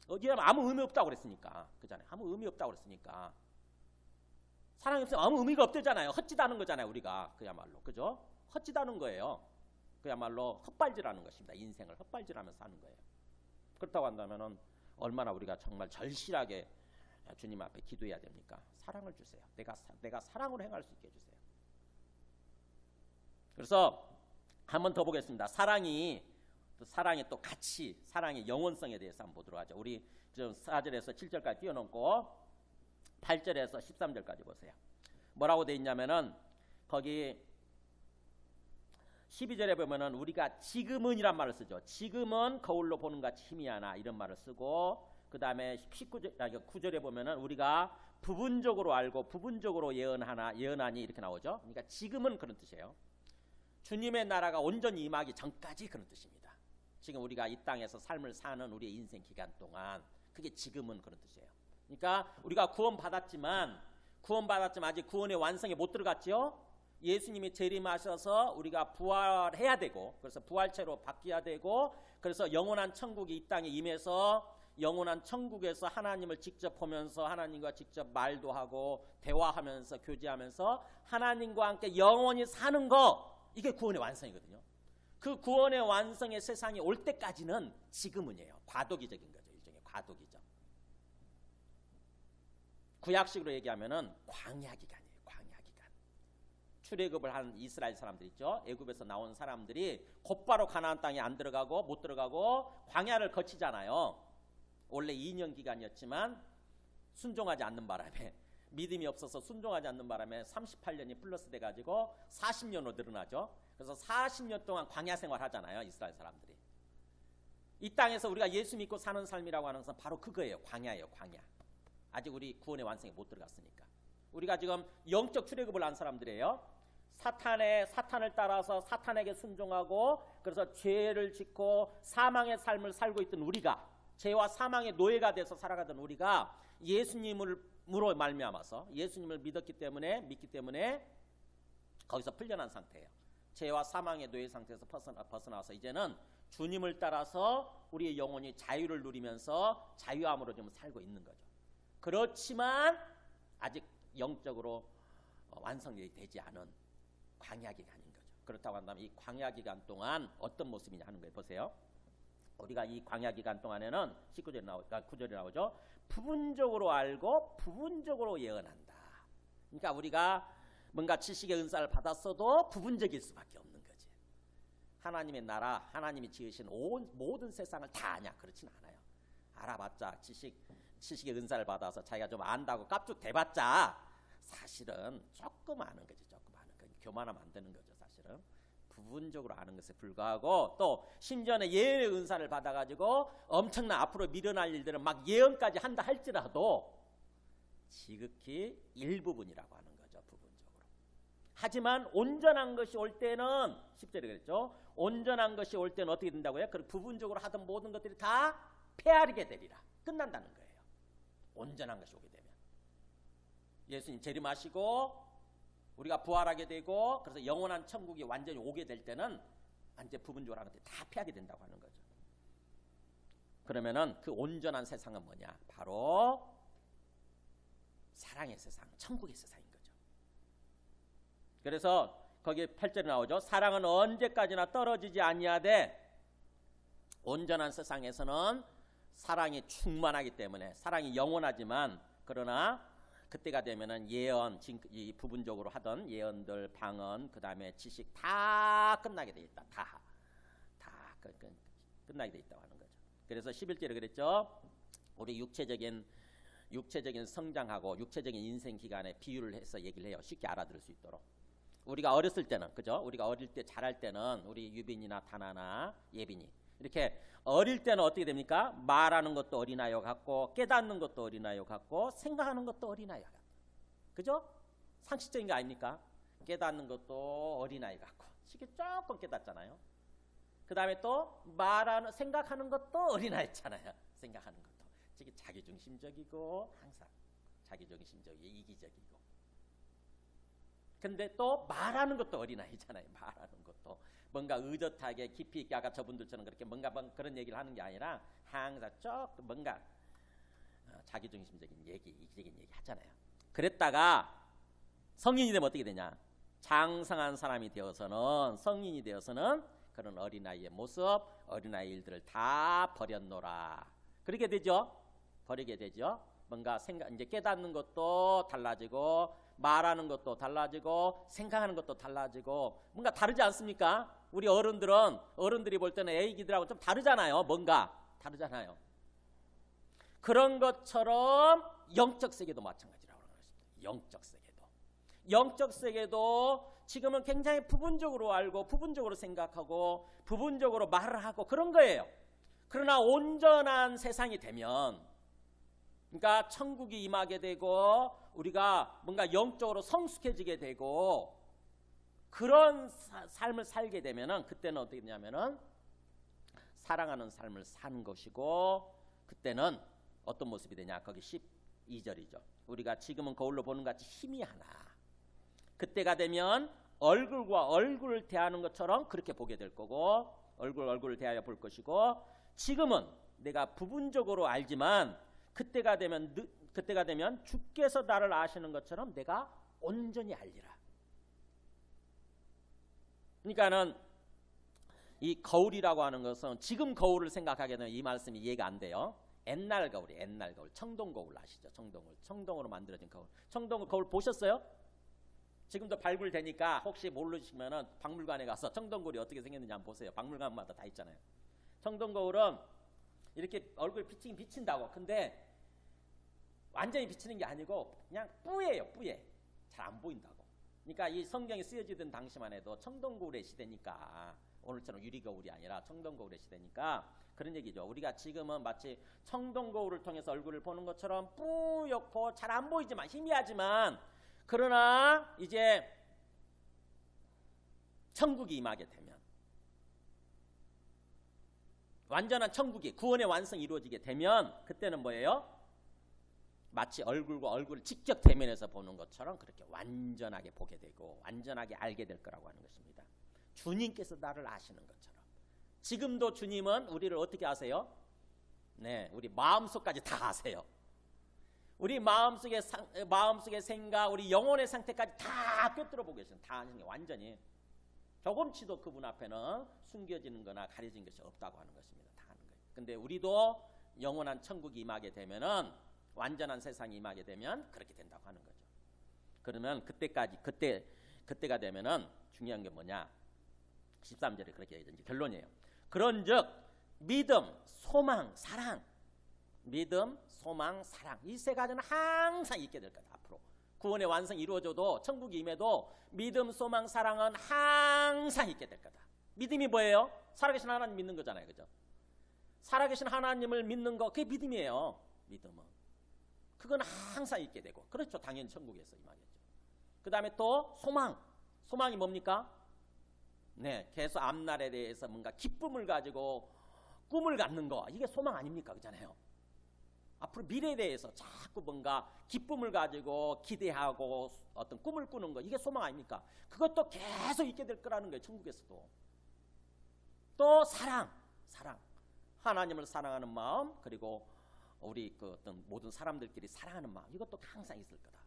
어디에 아무 의미 없다고 그랬으니까, 그잖아요. 아무 의미 없다고 그랬으니까. 사랑이 없으면 아무 의미가 없대잖아요. 헛짓하는 거잖아요. 우리가 그야말로, 그죠? 헛짓하는 거예요. 그야말로 헛발질하는 것입니다. 인생을 헛발질하면서 사는 거예요. 그렇다고 한다면은 얼마나 우리가 정말 절실하게 주님 앞에 기도해야 됩니까? 사랑을 주세요. 내가 사랑으로 행할 수 있게 해주세요. 그래서 한 번 더 보겠습니다. 사랑의 또 가치, 사랑의 영원성에 대해서 한번 보도록 하죠. 우리 좀 4절에서 7절까지 뛰어넘고 8절에서 13절까지 보세요. 뭐라고 돼 있냐면은 거기 12절에 보면은 우리가 지금은이란 말을 쓰죠. 지금은 거울로 보는 같이 희미하나, 이런 말을 쓰고, 그 다음에 9절에 보면은 우리가 부분적으로 알고 부분적으로 예언하니 이렇게 나오죠. 그러니까 지금은 그런 뜻이에요. 주님의 나라가 온전히 임하기 전까지 그런 뜻입니다. 지금 우리가 이 땅에서 삶을 사는 우리의 인생 기간 동안, 그게 지금은 그런 뜻이에요. 그러니까 우리가 구원받았지만 아직 구원의 완성에 못 들어갔죠. 예수님이 재림하셔서 우리가 부활해야 되고, 그래서 부활체로 바뀌어야 되고, 그래서 영원한 천국이 이 땅에 임해서 영원한 천국에서 하나님을 직접 보면서 하나님과 직접 말도 하고 대화하면서 교제하면서 하나님과 함께 영원히 사는 거, 이게 구원의 완성이거든요. 그 구원의 완성의 세상이 올 때까지는 지금은이에요. 과도기적인 거죠. 일종의 과도기죠. 구약식으로 얘기하면은 광야 기간이에요. 광야 기간. 출애굽을 한 이스라엘 사람들 있죠. 애굽에서 나온 사람들이 곧바로 가나안 땅에 안 들어가고 못 들어가고 광야를 거치잖아요. 원래 2년 기간이었지만 순종하지 않는 바람에, 믿음이 없어서 순종하지 않는 바람에 38년이 플러스 돼가지고 40년으로 늘어나죠. 그래서 40년 동안 광야 생활 하잖아요. 이스라엘 사람들이. 이 땅에서 우리가 예수 믿고 사는 삶이라고 하는 것은 바로 그거예요. 광야예요. 광야. 아직 우리 구원의 완성에 못 들어갔으니까. 우리가 지금 영적 출애굽을 한 사람들이에요. 사탄을 따라서 사탄에게 순종하고, 그래서 죄를 짓고 사망의 삶을 살고 있던 우리가, 죄와 사망의 노예가 돼서 살아가던 우리가 예수님으로 말미암아서 예수님을 믿기 때문에 거기서 풀려난 상태예요. 죄와 사망의 노예 상태에서 벗어나서 이제는 주님을 따라서 우리의 영혼이 자유를 누리면서 자유함으로 좀 살고 있는 거죠. 그렇지만 아직 영적으로 완성이 되지 않은 광야 기간인 거죠. 그렇다고 한다면 이 광야 기간 동안 어떤 모습이냐 하는 거예요. 보세요. 우리가 이 광야 기간 동안에는 9절에 나오죠. 부분적으로 알고 부분적으로 예언한다. 그러니까 우리가 뭔가 지식의 은사를 받았어도 부분적일 수밖에 없는 거지. 하나님의 나라, 하나님이 지으신 모든 세상을 다 아냐? 그렇진 않아요. 알아봤자, 지식의 은사를 받아서 자기가 좀 안다고 깝죽 대봤자 사실은 조금 아는 거지. 조금 아는 거. 교만하면 안 되는 거죠. 사실은 부분적으로 아는 것에 불과하고, 또 심지어는 예언의 은사를 받아가지고 엄청난 앞으로 미련할 일들은 막 예언까지 한다 할지라도 지극히 일부분이라고 하는 거죠. 부분적으로. 하지만 온전한 것이 올 때는 10절에 그랬죠. 온전한 것이 올 때는 어떻게 된다고요? 그 부분적으로 하던 모든 것들이 다 폐하르게 되리라. 끝난다는 거예요. 온전한 것이 오게 되면. 예수님 재림하시고 우리가 부활하게 되고 그래서 영원한 천국이 완전히 오게 될 때는 완전 부분적으로 하는 것들이 다 폐하게 된다고 하는 거죠. 그러면은 그 온전한 세상은 뭐냐? 바로 사랑의 세상, 천국의 세상인 거죠. 그래서 거기 8절에 나오죠. 사랑은 언제까지나 떨어지지 아니하되 온전한 세상에서는 사랑이 충만하기 때문에 사랑이 영원하지만 그러나 그때가 되면은 예언, 이 부분적으로 하던 예언들, 방언, 그 다음에 지식 다 끝나게 돼 있다. 다 끝나게 돼 있다고 하는 거죠. 그래서 11절에 그랬죠. 우리 육체적인 성장하고 육체적인 인생 기간에 비유를 해서 얘기를 해요. 쉽게 알아들을 수 있도록. 우리가 어렸을 때는, 그죠? 우리가 어릴 때 자랄 때는 우리 유빈이나 다나나 예빈이 이렇게 어릴 때는 어떻게 됩니까? 말하는 것도 어린아이와 같고 깨닫는 것도 어린아이와 같고 생각하는 것도 어린아이와 같고, 그죠? 상식적인 거 아닙니까? 깨닫는 것도 어린아이 같고 쉽게 조금 깨닫잖아요. 그 다음에 또 생각하는 것도 어린아이잖아요. 생각하는 것도 되게 자기중심적이고 항상 자기중심적이고 이기적이고. 근데 또 말하는 것도 어린아이잖아요. 말하는 것도 뭔가 의젓하게 깊이 있게 아까 저분들처럼 그렇게 뭔가 그런 얘기를 하는 게 아니라 항상 조금 뭔가 자기중심적인 얘기, 이기적인 얘기 하잖아요. 그랬다가 성인이 되면 어떻게 되냐? 장성한 사람이 되어서는, 성인이 되어서는 그런 어린아이의 모습, 어린아이 일들을 다 버렸노라. 그렇게 되죠? 버리게 되죠. 뭔가 이제 깨닫는 것도 달라지고 말하는 것도 달라지고 생각하는 것도 달라지고 뭔가 다르지 않습니까? 우리 어른들이 볼 때는 애기들하고 좀 다르잖아요. 뭔가 다르잖아요. 그런 것처럼 영적 세계도 마찬가지라고 하는 것입니다. 영적 세계도 지금은 굉장히 부분적으로 알고 부분적으로 생각하고 부분적으로 말을 하고 그런 거예요. 그러나 온전한 세상이 되면, 그러니까 천국이 임하게 되고 우리가 뭔가 영적으로 성숙해지게 되고 그런 삶을 살게 되면은 그때는 어떻게 되냐면은 사랑하는 삶을 사는 것이고, 그때는 어떤 모습이 되냐? 거기 12절이죠. 우리가 지금은 거울로 보는 것 같이 희미하나 그때가 되면 얼굴과 얼굴을 대하는 것처럼 그렇게 보게 될 거고, 얼굴을 대하여 볼 것이고, 지금은 내가 부분적으로 알지만 그때가 되면 주께서 나를 아시는 것처럼 내가 온전히 알리라. 그러니까는 이 거울이라고 하는 것은 지금 거울을 생각하게 되면 이 말씀이 이해가 안 돼요. 옛날 거울, 청동 거울 아시죠? 청동으로 만들어진 거울. 청동 거울 보셨어요? 지금도 발굴되니까 혹시 모르시면은 박물관에 가서 청동 거울이 어떻게 생겼는지 한번 보세요. 박물관마다 다 있잖아요. 청동 거울은 이렇게 얼굴 비친다고. 근데 완전히 비치는 게 아니고 그냥 뿌예요. 잘 안 보인다고. 그러니까 이 성경이 쓰여지던 당시만 해도 청동거울의 시대니까, 오늘처럼 유리거울이 아니라 청동거울의 시대니까 그런 얘기죠. 우리가 지금은 마치 청동거울을 통해서 얼굴을 보는 것처럼 뿌옇고 잘 안 보이지만 희미하지만, 그러나 이제 천국이 임하게 되면, 완전한 천국이 구원의 완성이 이루어지게 되면 그때는 뭐예요? 마치 얼굴과 얼굴을 직접 대면해서 보는 것처럼 그렇게 완전하게 보게 되고 완전하게 알게 될 거라고 하는 것입니다. 주님께서 나를 아시는 것처럼. 지금도 주님은 우리를 어떻게 아세요? 네, 우리 마음속까지 다 아세요. 우리 마음속의 생각, 우리 영혼의 상태까지 다 꿰뚫어 보고 계시는, 다 아시는 게 완전히. 조금치도 그분 앞에는 숨겨지는 거나 가려진 것이 없다고 하는 것입니다. 다 하는 거예요. 근데 우리도 영원한 천국이 임하게 되면은, 완전한 세상이 임하게 되면 그렇게 된다고 하는 거죠. 그러면 그때가 되면은 중요한 게 뭐냐? 13절에 그렇게 얘기하죠. 결론이에요. 그런즉 믿음, 소망, 사랑. 믿음, 소망, 사랑. 이 세 가지는 항상 있게 될 거다. 앞으로 구원의 완성이 이루어져도, 천국이 임해도 믿음, 소망, 사랑은 항상 있게 될 거다. 믿음이 뭐예요? 살아계신 하나님 믿는 거잖아요. 그죠? 살아계신 하나님을 믿는 거, 그게 믿음이에요. 믿음은. 그건 항상 있게 되고, 그렇죠. 당연히 천국에서 임하겠죠. 그 다음에 또 소망이 뭡니까? 네, 계속 앞날에 대해서 뭔가 기쁨을 가지고 꿈을 갖는 거, 이게 소망 아닙니까? 그잖아요. 앞으로 미래에 대해서 자꾸 뭔가 기쁨을 가지고 기대하고 어떤 꿈을 꾸는 거, 이게 소망 아닙니까? 그것도 계속 있게 될 거라는 거예요. 천국에서도. 또 사랑. 하나님을 사랑하는 마음, 그리고 우리 그 어떤 모든 사람들끼리 사랑하는 마음, 이것도 항상 있을 거다.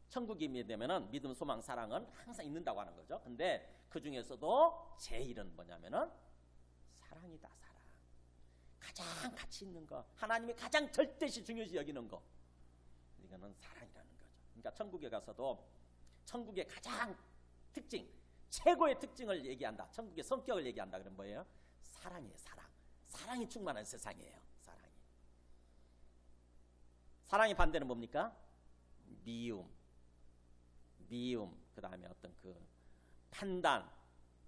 천국이 되면은 믿음, 소망, 사랑은 항상 있는다고 하는 거죠. 근데 그 중에서도 제일은 뭐냐면은 사랑이다. 사랑. 가장 가치 있는 거, 하나님이 가장 절대시 중요시 여기는 거, 이거는 사랑이라는 거죠. 그러니까 천국에 가서도 천국의 가장 특징, 최고의 특징을 얘기한다. 천국의 성격을 얘기한다. 그럼 뭐예요? 사랑이에요. 사랑이 충만한 세상이에요. 사랑의 반대는 뭡니까? 미움, 그 다음에 어떤 그 판단,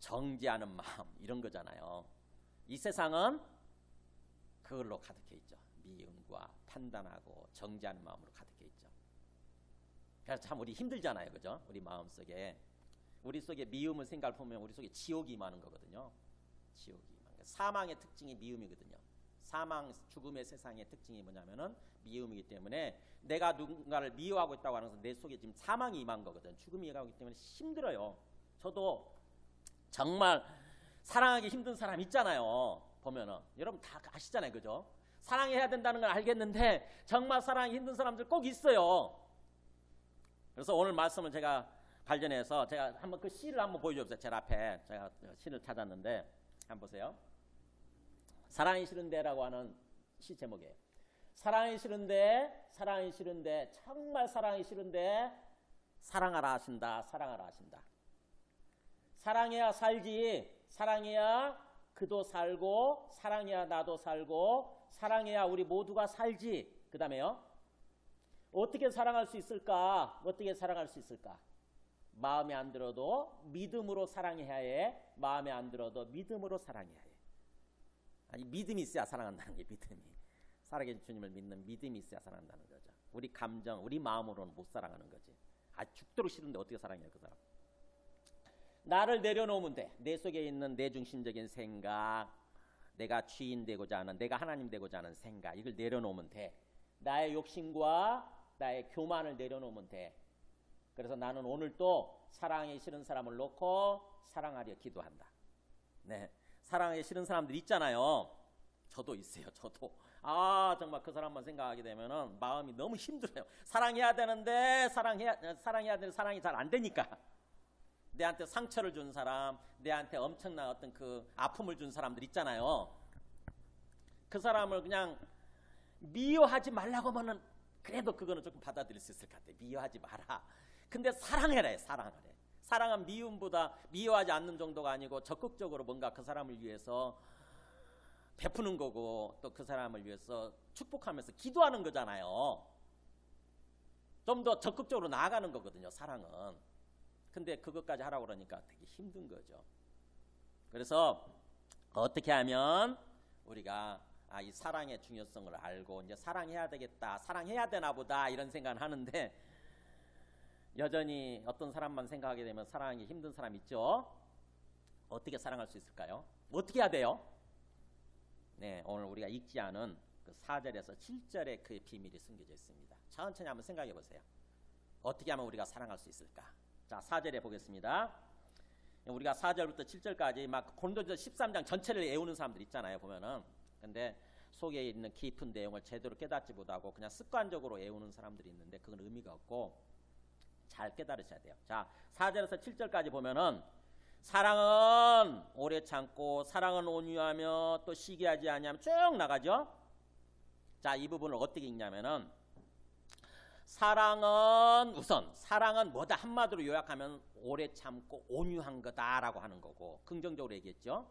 정죄하는 마음, 이런 거잖아요. 이 세상은 그걸로 가득해 있죠. 미움과 판단하고 정죄하는 마음으로 가득해 있죠. 그래서 참 우리 힘들잖아요. 그죠? 우리 마음속에, 우리 속에 미움을 생각을 보면 우리 속에 지옥이 임하는 거거든요. 지옥이 임하는 거. 사망의 특징이 미움이거든요. 사망, 죽음의 세상의 특징이 뭐냐면은 미움이기 때문에 내가 누군가를 미워하고 있다고 하는 것은 내 속에 지금 사망이 임한 거거든. 죽음이 임하기 때문에 힘들어요. 저도 정말 사랑하기 힘든 사람 있잖아요. 보면은 여러분 다 아시잖아요. 그죠? 사랑해야 된다는 걸 알겠는데 정말 사랑하기 힘든 사람들 꼭 있어요. 그래서 오늘 말씀을 제가 관련해서 제가 한번 그 시를 한번 보여줘보세요. 제 앞에 제가 시를 찾았는데 한번 보세요. 사랑이 싫은데라고 하는 시 제목이에요. 사랑이 싫은데 정말 사랑이 싫은데 사랑하라 하신다. 사랑해야 살지. 사랑해야 그도 살고, 사랑해야 나도 살고, 사랑해야 우리 모두가 살지. 그 다음에요, 어떻게 사랑할 수 있을까? 마음에 안 들어도 믿음으로 사랑해야 해. 마음에 안 들어도 믿음으로 사랑해야 해. 아니, 믿음이 있어야 사랑한다는 게, 믿음이. 살아계신 주님을 믿는 믿음이 있어야 사랑한다는 거죠. 우리 감정, 우리 마음으로는 못 사랑하는 거지. 죽도록 싫은데 어떻게 사랑해요, 그 사람. 나를 내려놓으면 돼. 내 속에 있는 내 중심적인 생각, 내가 주인 되고자 하는, 내가 하나님 되고자 하는 생각, 이걸 내려놓으면 돼. 나의 욕심과 나의 교만을 내려놓으면 돼. 그래서 나는 오늘 또 사랑하기 싫은 사람을 놓고 사랑하려 기도한다. 네, 사랑하기 싫은 사람들 있잖아요. 저도 있어요. 저도 정말 그 사람만 생각하게 되면은 마음이 너무 힘들어요. 사랑해야 되는데 사랑이 잘 안 되니까. 내한테 상처를 준 사람, 내한테 엄청난 어떤 그 아픔을 준 사람들 있잖아요. 그 사람을 그냥 미워하지 말라고 하면은 그래도 그거는 조금 받아들일 수 있을 것 같아요. 미워하지 마라. 근데 사랑해라. 사랑은 미움보다 미워하지 않는 정도가 아니고 적극적으로 뭔가 그 사람을 위해서 베푸는 거고, 또 그 사람을 위해서 축복하면서 기도하는 거잖아요. 좀 더 적극적으로 나아가는 거거든요, 사랑은. 근데 그것까지 하라고 그러니까 되게 힘든 거죠. 그래서 어떻게 하면 우리가 이 사랑의 중요성을 알고 이제 사랑해야 되겠다, 사랑해야 되나 보다, 이런 생각을 하는데, 여전히 어떤 사람만 생각하게 되면 사랑하기 힘든 사람 있죠. 어떻게 사랑할 수 있을까요? 어떻게 해야 돼요? 네, 오늘 우리가 읽지 않은 그 4절에서 7절에 그 비밀이 숨겨져 있습니다. 천천히 한번 생각해 보세요. 어떻게 하면 우리가 사랑할 수 있을까? 자, 4절에 보겠습니다. 우리가 4절부터 7절까지 막 고린도전서 13장 전체를 외우는 사람들 있잖아요, 보면은. 근데 속에 있는 깊은 내용을 제대로 깨닫지 못하고 그냥 습관적으로 외우는 사람들이 있는데 그건 의미가 없고 잘 깨달으셔야 돼요. 자, 4절에서 7절까지 보면은 사랑은 오래 참고, 사랑은 온유하며, 또 시기하지 아니하며 쭉 나가죠. 자, 이 부분을 어떻게 읽냐면은, 사랑은 뭐다, 한마디로 요약하면 오래 참고 온유한 거다라고 하는 거고, 긍정적으로 얘기했죠.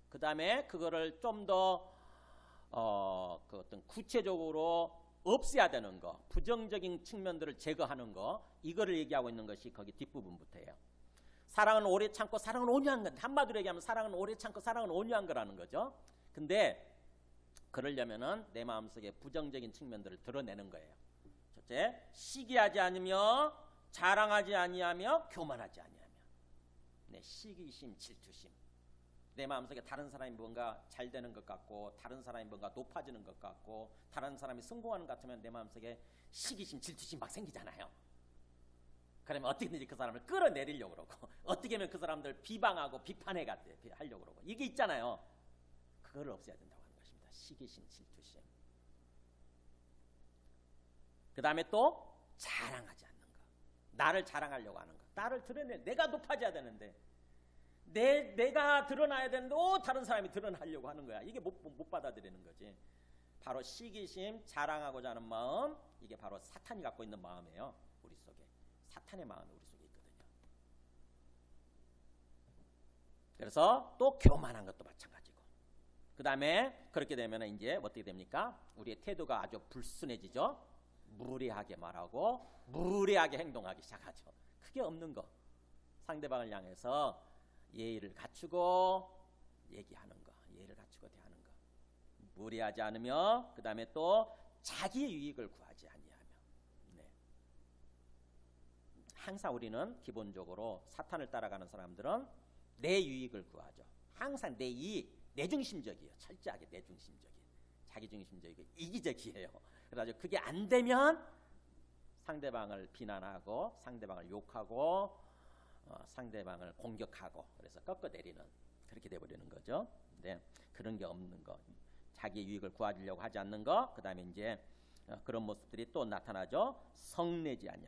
그 다음에 그거를 좀 더 그 어떤 구체적으로 없애야 되는 거, 부정적인 측면들을 제거하는 거, 이거를 얘기하고 있는 것이 거기 뒷부분부터예요. 사랑은 오래 참고 사랑은 온유한 것. 한마디로 얘기하면 사랑은 오래 참고 사랑은 온유한 거라는 거죠. 근데 그러려면은 내 마음속에 부정적인 측면들을 드러내는 거예요. 첫째, 시기하지 않으며 자랑하지 아니하며 교만하지 아니하며. 네, 시기심, 질투심. 내 마음속에 다른 사람이 뭔가 잘 되는 것 같고 다른 사람이 뭔가 높아지는 것 같고 다른 사람이 성공하는 것 같으면 내 마음속에 시기심, 질투심 막 생기잖아요. 그러면 어떻게든지 그 사람을 끌어내리려고 그러고 어떻게 하면 그 사람들 비방하고 비판해 하려고 그러고 이게 있잖아요. 그거를 없애야 된다고 하는 것입니다. 시기심, 질투심. 그 다음에 또 자랑하지 않는 것. 나를 자랑하려고 하는 것. 나를 드러내. 내가 높아져야 되는데 내가 드러나야 되는데 다른 사람이 드러나려고 하는 거야. 이게 못 받아들이는 거지. 바로 시기심, 자랑하고자 하는 마음, 이게 바로 사탄이 갖고 있는 마음이에요. 우리 속에. 사탄의 마음이 우리 속에 있거든요. 그래서 또 교만한 것도 마찬가지고. 그 다음에 그렇게 되면 이제 어떻게 됩니까? 우리의 태도가 아주 불순해지죠. 무례하게 말하고 무례하게 행동하기 시작하죠. 크게 없는 거. 상대방을 향해서 예의를 갖추고 얘기하는 거. 예의를 갖추고 대하는 거. 무례하지 않으며 그 다음에 또 자기의 유익을 구하지 아니하며. 네. 항상 우리는 기본적으로 사탄을 따라가는 사람들은 내 유익을 구하죠. 항상 내 이익, 내중심적이에요. 철저하게 내중심적이에요. 자기중심적이고 이기적이에요. 그래서 그게 안 되면 상대방을 비난하고 상대방을 욕하고 상대방을 공격하고 그래서 꺾어내리는 그렇게 돼버리는 거죠. 네, 그런 게 없는 거, 자기 유익을 구하려고 하지 않는 거, 그 다음에 이제 그런 모습들이 또 나타나죠. 성내지 않는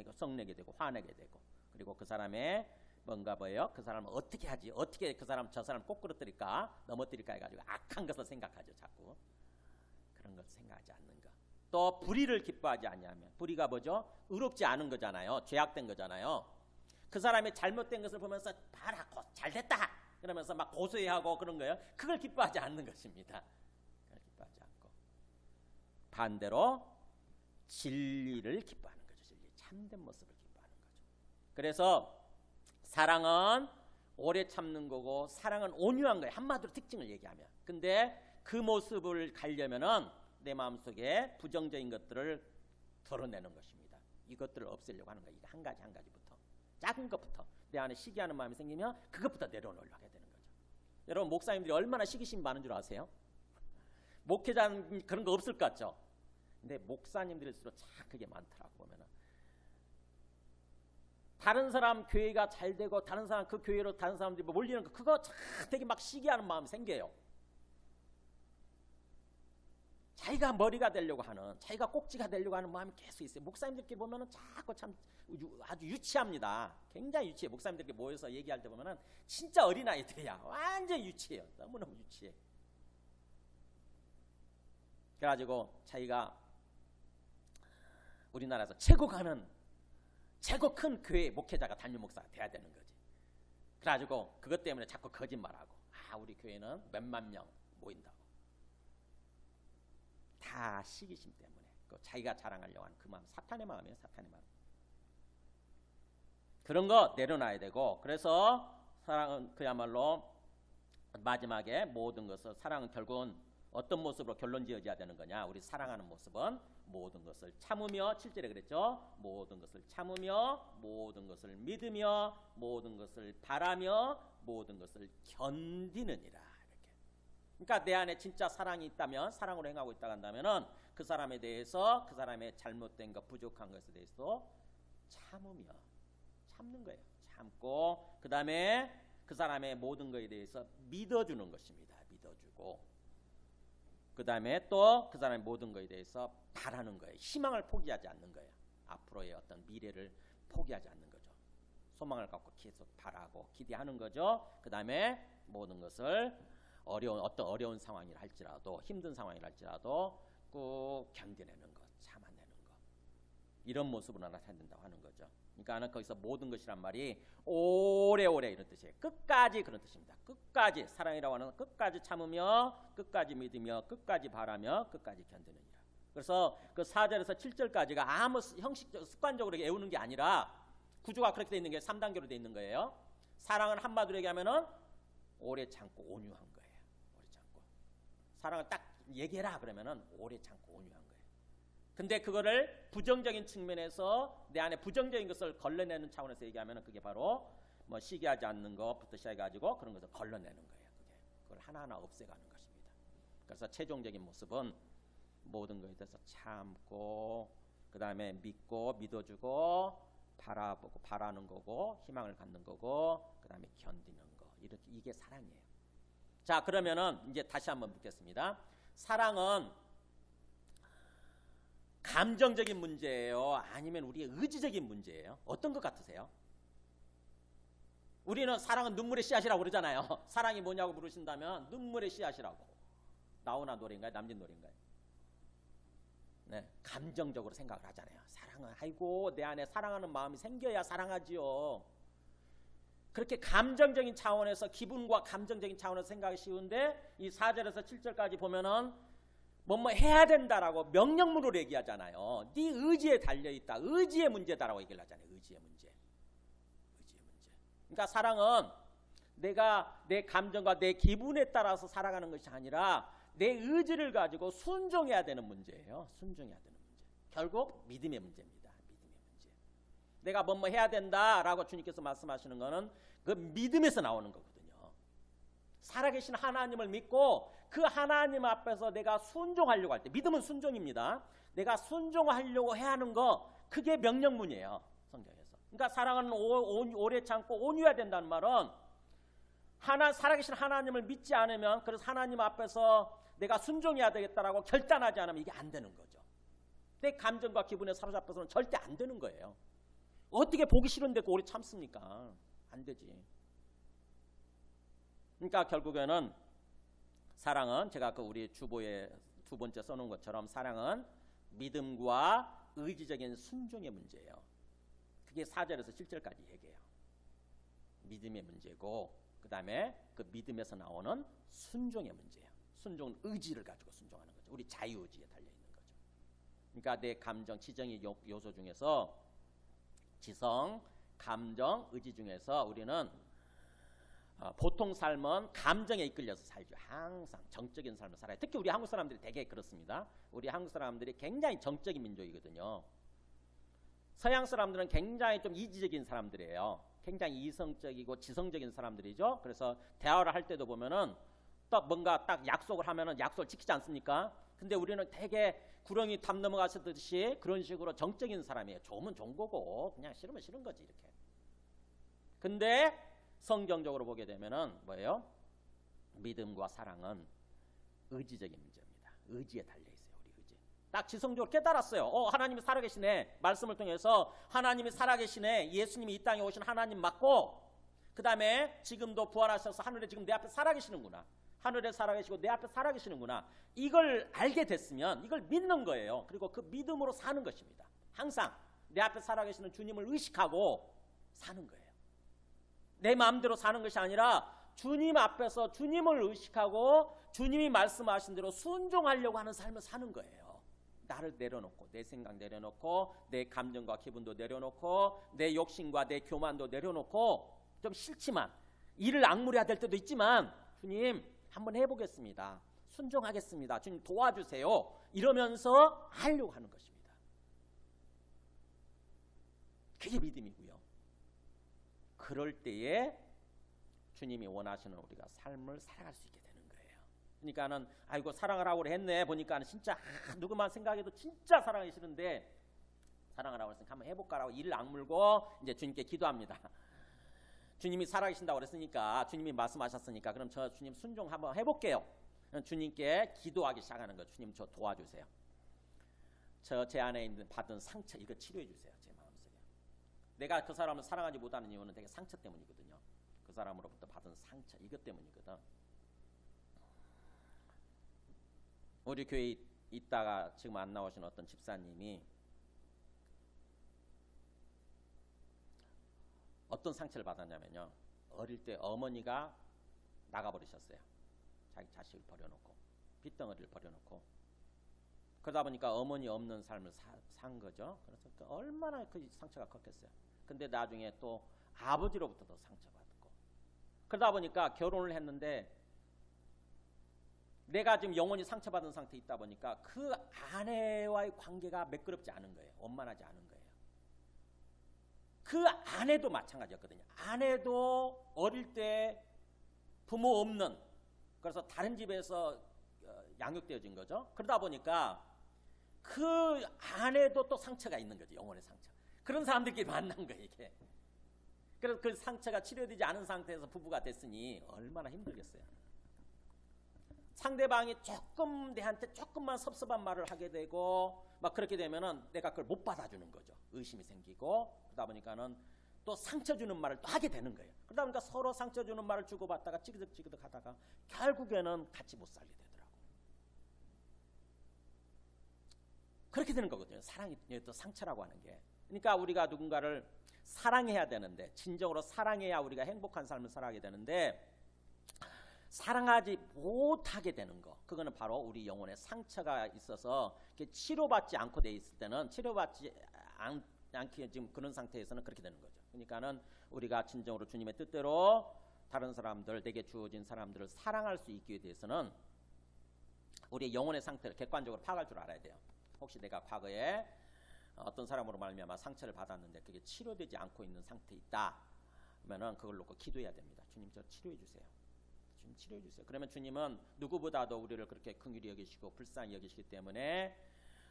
거, 성내게 되고 화내게 되고 그리고 그 사람의 뭔가 뭐예요? 그 사람을 어떻게 하지? 어떻게 그 사람 저 사람 꼬꾸러뜨릴까? 넘어뜨릴까 해가지고 악한 것을 생각하죠. 자꾸 그런 것을 생각하지 않는 거. 또 불의를 기뻐하지 아니하면 불의가 뭐죠? 의롭지 않은 거잖아요. 죄악된 거잖아요. 그 사람이 잘못된 것을 보면서 봐라 잘됐다 그러면서 막 고소해하고 그런 거예요. 그걸 기뻐하지 않는 것입니다. 그걸 기뻐하지 않고 반대로 진리를 기뻐하는 거죠. 진리, 참된 모습을 기뻐하는 거죠. 그래서 사랑은 오래 참는 거고 사랑은 온유한 거예요. 한마디로 특징을 얘기하면. 근데 그 모습을 가려면은 내 마음속에 부정적인 것들을 덜어내는 것입니다. 이것들을 없애려고 하는 거예요. 한 가지 한 가지부터. 작은 것부터 내 안에 시기하는 마음이 생기면 그것부터 내려놓으려고 해야 되는 거죠. 여러분 목사님들이 얼마나 시기심이 많은 줄 아세요? 목회자는 그런 거 없을 것 같죠? 근데 목사님들일수록 참 그게 많더라고 보면은. 다른 사람 교회가 잘 되고 다른 사람 그 교회로 다른 사람들이 몰리는 거 그거 참 되게 막 시기하는 마음이 생겨요. 자기가 머리가 되려고 하는, 자기가 꼭지가 되려고 하는 마음이 계속 있어요. 목사님들께 보면은 자꾸 참 아주 유치합니다. 굉장히 유치해. 목사님들께 모여서 얘기할 때 보면은 진짜 어린아이들이야. 완전 유치해요. 너무너무 유치해. 그래가지고 자기가 우리나라에서 최고 큰 교회 목회자가 담임 목사가 돼야 되는 거지. 그래가지고 그것 때문에 자꾸 거짓말하고 우리 교회는 몇만 명 모인다고. 다 시기심 때문에 자기가 자랑하려고 하는 그 마음, 사탄의 마음이에요. 사탄의 마음. 그런 거 내려놔야 되고, 그래서 사랑은 그야말로 마지막에 모든 것을, 사랑은 결국은 어떤 모습으로 결론 지어져야 되는 거냐. 우리 사랑하는 모습은 모든 것을 참으며, 7절에 그랬죠. 모든 것을 참으며, 모든 것을 믿으며, 모든 것을 바라며, 모든 것을 견디느니라. 그러니까 내 안에 진짜 사랑이 있다면, 사랑으로 행하고 있다고 한다면은 그 사람에 대해서, 그 사람의 잘못된 것, 부족한 것에 대해서 참는 거예요. 참고 그 다음에 그 사람의 모든 것에 대해서 믿어주는 것입니다. 믿어주고 그 다음에 또 그 사람의 모든 것에 대해서 바라는 거예요. 희망을 포기하지 않는 거예요. 앞으로의 어떤 미래를 포기하지 않는 거죠. 소망을 갖고 계속 바라고 기대하는 거죠. 그 다음에 모든 것을 어떤 어려운 상황이라 할지라도, 힘든 상황이라 할지라도 꾹 견뎌내는 것, 참아내는 것, 이런 모습으로 나타낸다고 하는 거죠. 그러니까 거기서 모든 것이란 말이 오래오래 이런 뜻이에요. 끝까지 그런 뜻입니다. 끝까지, 사랑이라고 하는 끝까지 참으며, 끝까지 믿으며, 끝까지 바라며, 끝까지 견디느니라. 그래서 그 4절에서 7절까지가 아무 형식적, 습관적으로 외우는 게 아니라 구조가 그렇게 돼 있는 게 3단계로 돼 있는 거예요. 사랑은 한마디로 얘기하면은 오래 참고 온유한 거예요. 오래 참고. 사랑을 딱 얘기해라 그러면은 오래 참고 온유한 거예요. 근데 그거를 부정적인 측면에서 내 안에 부정적인 것을 걸러내는 차원에서 얘기하면 그게 바로 뭐 시기하지 않는 것부터 시작해가지고 그런 것을 걸러내는 거예요. 그걸 하나하나 없애가는 것입니다. 그래서 최종적인 모습은 모든 것에 대해서 참고 그 다음에 믿고 믿어주고 바라보고 바라는 거고 희망을 갖는 거고 그 다음에 견디는 거 이게 사랑이에요. 자 그러면은 이제 다시 한번 묻겠습니다. 사랑은 감정적인 문제예요? 아니면 우리의 의지적인 문제예요? 어떤 것 같으세요? 우리는 사랑은 눈물의 씨앗이라고 그러잖아요. 사랑이 뭐냐고 물으신다면 눈물의 씨앗이라고. 나훈아 노래인가요? 남진 노래인가요? 네, 감정적으로 생각을 하잖아요. 사랑은 아이고 내 안에 사랑하는 마음이 생겨야 사랑하지요. 그렇게 감정적인 차원에서 기분과 감정적인 차원에서 생각이 쉬운데 이 4절에서 7절까지 보면은 뭐뭐 해야 된다라고 명령문으로 얘기하잖아요. 네 의지에 달려있다. 의지의 문제다라고 얘기를 하잖아요. 의지의 문제. 그러니까 사랑은 내가 내 감정과 내 기분에 따라서 살아가는 것이 아니라 내 의지를 가지고 순종해야 되는 문제예요. 순종해야 되는 문제. 결국 믿음의 문제입니다. 믿음의 문제. 내가 뭐뭐 해야 된다라고 주님께서 말씀하시는 거는 그 믿음에서 나오는 거거든요. 살아계신 하나님을 믿고 그 하나님 앞에서 내가 순종하려고 할 때 믿음은 순종입니다. 내가 순종하려고 해야 하는 거 그게 명령문이에요. 성경에서. 그러니까 사랑은 오래 참고 온유해야 된다는 말은 살아계신 하나님을 믿지 않으면 그래서 하나님 앞에서 내가 순종해야 되겠다라고 결단하지 않으면 이게 안 되는 거죠. 내 감정과 기분에 사로잡혀서는 절대 안 되는 거예요. 어떻게 보기 싫은데 오래 참습니까? 안 되지. 그러니까 결국에는 사랑은 제가 그 우리 주보에 두 번째 써놓은 것처럼 사랑은 믿음과 의지적인 순종의 문제예요. 그게 4절에서 7절까지 얘기해요. 믿음의 문제고 그 다음에 그 믿음에서 나오는 순종의 문제예요. 순종은 의지를 가지고 순종하는 거죠. 우리 자유의지에 달려있는 거죠. 그러니까 내 감정, 지정의 요소 중에서 지성, 감정, 의지 중에서 우리는 보통 삶은 감정에 이끌려서 살죠. 항상 정적인 삶을 살아요. 특히 우리 한국 사람들이 되게 그렇습니다. 우리 한국 사람들이 굉장히 정적인 민족이거든요. 서양 사람들은 굉장히 좀 이지적인 사람들이에요. 굉장히 이성적이고 지성적인 사람들이죠. 그래서 대화를 할 때도 보면은 딱 뭔가 딱 약속을 하면은 약속을 지키지 않습니까? 근데 우리는 되게 구렁이 담 넘어가시듯이 그런 식으로 정적인 사람이에요. 좋으면 좋은 거고 그냥 싫으면 싫은 거지 이렇게. 근데 성경적으로 보게 되면은 뭐예요? 믿음과 사랑은 의지적인 문제입니다. 의지에 달려 있어요. 우리 의지. 딱 지성적으로 깨달았어요. 하나님이 살아계시네. 말씀을 통해서 하나님이 살아계시네. 예수님이 이 땅에 오신 하나님 맞고 그 다음에 지금도 부활하셔서 하늘에 지금 내 앞에 살아계시는구나. 하늘에 살아계시고 내 앞에 살아계시는구나. 이걸 알게 됐으면 이걸 믿는 거예요. 그리고 그 믿음으로 사는 것입니다. 항상 내 앞에 살아계시는 주님을 의식하고 사는 거예요. 내 마음대로 사는 것이 아니라 주님 앞에서 주님을 의식하고 주님이 말씀하신 대로 순종하려고 하는 삶을 사는 거예요. 나를 내려놓고 내 생각 내려놓고 내 감정과 기분도 내려놓고 내 욕심과 내 교만도 내려놓고 좀 싫지만 일을 악물어야 될 때도 있지만 주님 한번 해보겠습니다. 순종하겠습니다. 주님 도와주세요. 이러면서 하려고 하는 것입니다. 그게 믿음이고요. 그럴 때에 주님이 원하시는 우리가 삶을 살아갈 수 있게 되는 거예요. 그러니까는 아이고 사랑을 하고 했네 보니까 진짜 누구만 생각해도 진짜 사랑하기 싫은데 사랑을 하고 했으니까 한번 해볼까라고 이를 악물고 이제 주님께 기도합니다. 주님이 살아계신다고 그랬으니까 주님이 말씀하셨으니까 그럼 저 주님 순종 한번 해볼게요. 주님께 기도하기 시작하는 거예요. 주님 저 도와주세요. 제 안에 있는 받은 상처 이거 치료해 주세요. 제 마음속에. 내가 그 사람을 사랑하지 못하는 이유는 되게 상처 때문이거든요. 그 사람으로부터 받은 상처 이것 때문이거든. 우리 교회에 있다가 지금 안 나오신 어떤 집사님이 어떤 상처를 받았냐면요. 어릴 때 어머니가 나가버리셨어요. 자기 자식을 버려놓고 빚덩어리를 버려놓고 그러다 보니까 어머니 없는 삶을 산 거죠. 그래서 얼마나 그 상처가 컸겠어요. 근데 나중에 또 아버지로부터도 상처받고 그러다 보니까 결혼을 했는데 내가 지금 영혼이 상처받은 상태에 있다 보니까 그 아내와의 관계가 매끄럽지 않은 거예요. 원만하지 않은 거예요. 그 아내도 마찬가지였거든요. 아내도 어릴 때 부모 없는, 그래서 다른 집에서 양육되어진 거죠. 그러다 보니까 그 아내도 또 상처가 있는 거죠. 영혼의 상처. 그런 사람들끼리 만난 거예요, 이게. 그래서 그 상처가 치료되지 않은 상태에서 부부가 됐으니 얼마나 힘들겠어요. 상대방이 조금 내한테 조금만 섭섭한 말을 하게 되고 막 그렇게 되면은 내가 그걸 못 받아주는 거죠. 의심이 생기고, 그러다 보니까는 또 상처 주는 말을 또 하게 되는 거예요. 그러다 보니까 서로 상처 주는 말을 주고받다가 찌그덕찌그덕 하다가 결국에는 같이 못 살게 되더라고. 그렇게 되는 거거든요. 사랑이 또 상처라고 하는 게. 그러니까 우리가 누군가를 사랑해야 되는데, 진정으로 사랑해야 우리가 행복한 삶을 살아가게 되는데, 사랑하지 못하게 되는 거, 그거는 바로 우리 영혼에 상처가 있어서 치료받지 않고 돼 있을 때는, 치료받지 않게 지금 그런 상태에서는 그렇게 되는 거죠. 그러니까는 우리가 진정으로 주님의 뜻대로 다른 사람들, 내게 주어진 사람들을 사랑할 수 있기 위해서는 우리의 영혼의 상태를 객관적으로 파악할 줄 알아야 돼요. 혹시 내가 과거에 어떤 사람으로 말미암아 상처를 받았는데 그게 치료되지 않고 있는 상태에 있다 그러면은 그걸 놓고 기도해야 됩니다. 주님, 저 치료해 주세요. 주님, 치료해 주세요. 그러면 주님은 누구보다도 우리를 그렇게 긍휼히 여기시고 불쌍히 여기시기 때문에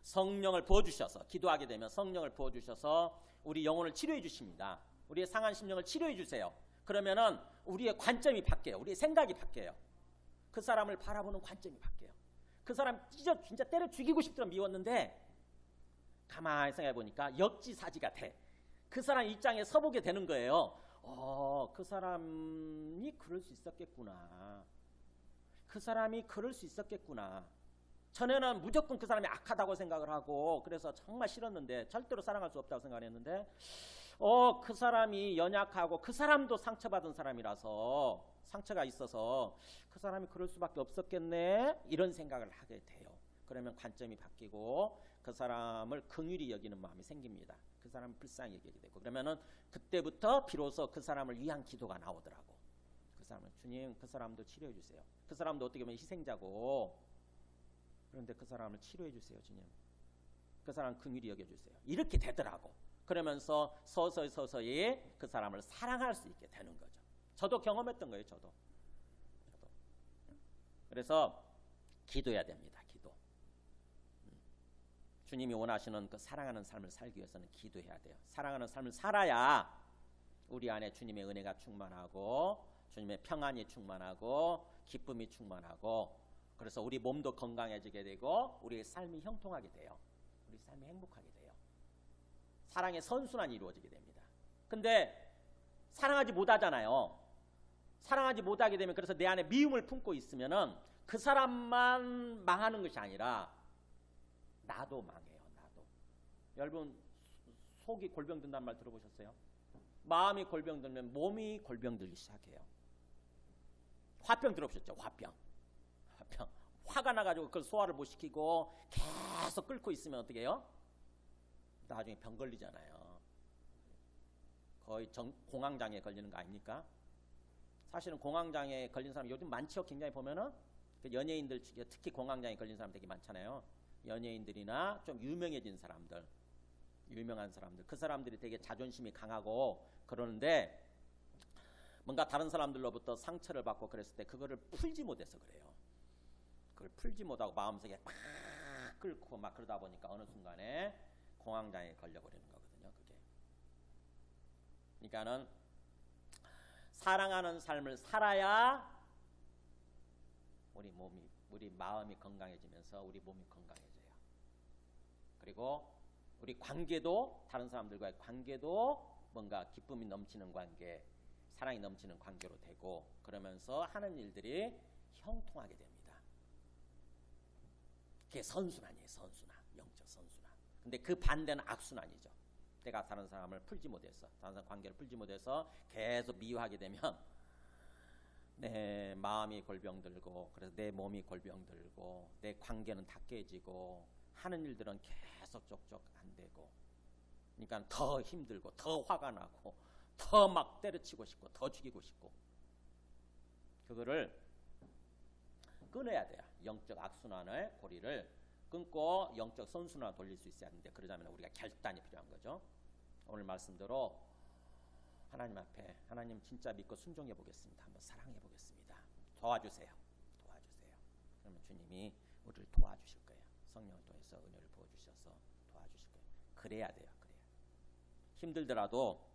성령을 부어주셔서, 기도하게 되면 성령을 부어주셔서 우리 영혼을 치료해 주십니다. 우리의 상한 심령을 치료해 주세요. 그러면은 우리의 관점이 바뀌어요. 우리의 생각이 바뀌어요. 그 사람을 바라보는 관점이 바뀌어요. 그 사람 진짜 때려 죽이고 싶더라 미웠는데 가만히 생각해 보니까 역지사지가 돼. 그 사람 입장에 서보게 되는 거예요. 그 사람이 그럴 수 있었겠구나. 그 사람이 그럴 수 있었겠구나. 전에는 무조건 그 사람이 악하다고 생각을 하고 그래서 정말 싫었는데, 절대로 사랑할 수 없다고 생각했는데 그 사람이 연약하고 그 사람도 상처받은 사람이라서, 상처가 있어서 그 사람이 그럴 수밖에 없었겠네, 이런 생각을 하게 돼요. 그러면 관점이 바뀌고 그 사람을 긍휼히 여기는 마음이 생깁니다. 그 사람을 불쌍히 여기게 되고, 그러면은 그때부터 비로소 그 사람을 위한 기도가 나오더라고. 그 사람은 주님, 그 사람도 치료해 주세요. 그 사람도 어떻게 보면 희생자고, 그런데 그 사람을 치료해 주세요, 주님. 그 사람 긍휼히 여겨 주세요. 이렇게 되더라고. 그러면서 서서히 그 사람을 사랑할 수 있게 되는 거죠. 저도 경험했던 거예요, 저도. 그래서 기도해야 됩니다, 기도. 주님이 원하시는 그 사랑하는 삶을 살기 위해서는 기도해야 돼요. 사랑하는 삶을 살아야 우리 안에 주님의 은혜가 충만하고 주님의 평안이 충만하고 기쁨이 충만하고, 그래서 우리 몸도 건강해지게 되고 우리의 삶이 형통하게 돼요. 우리 삶이 행복하게 돼요. 사랑의 선순환이 이루어지게 됩니다. 근데 사랑하지 못하잖아요. 사랑하지 못하게 되면, 그래서 내 안에 미움을 품고 있으면은 그 사람만 망하는 것이 아니라 나도 망해요. 나도. 여러분, 속이 골병 든다는 말 들어보셨어요? 마음이 골병 들면 몸이 골병 들기 시작해요. 화병 들어보셨죠? 화병. 화가 나가지고 그걸 소화를 못 시키고 계속 끓고 있으면 어떻게 해요? 나중에 병 걸리잖아요. 거의 공황장애 걸리는 거 아닙니까? 사실은 공황장애 걸린 사람 요즘 많죠. 굉장히 보면은 연예인들, 특히 공황장애 걸린 사람 되게 많잖아요. 연예인들이나 좀 유명해진 사람들, 유명한 사람들, 그 사람들이 되게 자존심이 강하고 그러는데, 뭔가 다른 사람들로부터 상처를 받고 그랬을 때 그거를 풀지 못해서 그래요. 그걸 풀지 못하고 마음속에 팍 끓고 막 그러다 보니까 어느 순간에 공황장애에 걸려버리는 거거든요, 그게. 그러니까는 사랑하는 삶을 살아야 우리 마음이 건강해지면서 우리 몸이 건강해져요. 그리고 우리 관계도, 다른 사람들과의 관계도 뭔가 기쁨이 넘치는 관계, 사랑이 넘치는 관계로 되고, 그러면서 하는 일들이 형통하게 됩니다. 그게 선순환이에요, 선순환. 영적 선순환. 근데 그 반대는 악순환이죠. 내가 다른 사람을 풀지 못해서, 다른 사람 관계를 풀지 못해서 계속 미워하게 되면 내 마음이 골병들고, 그래서 내 몸이 골병들고, 내 관계는 다 깨지고, 하는 일들은 계속 족족 안 되고, 그러니까 더 힘들고 더 화가 나고 더 막 때려치고 싶고 더 죽이고 싶고, 그거를 끊어야 돼요. 영적 악순환을 고리를 끊고 영적 선순환을 돌릴 수 있어야 하는데 그러자면 우리가 결단이 필요한 거죠. 오늘 말씀대로 하나님 앞에 하나님 진짜 믿고 순종해 보겠습니다. 한번 사랑해 보겠습니다. 도와주세요. 도와주세요. 그러면 주님이 우리를 도와주실 거예요. 성령을 통해서 은혜를 부어주셔서 도와주실 거예요. 그래야 돼요. 그래야.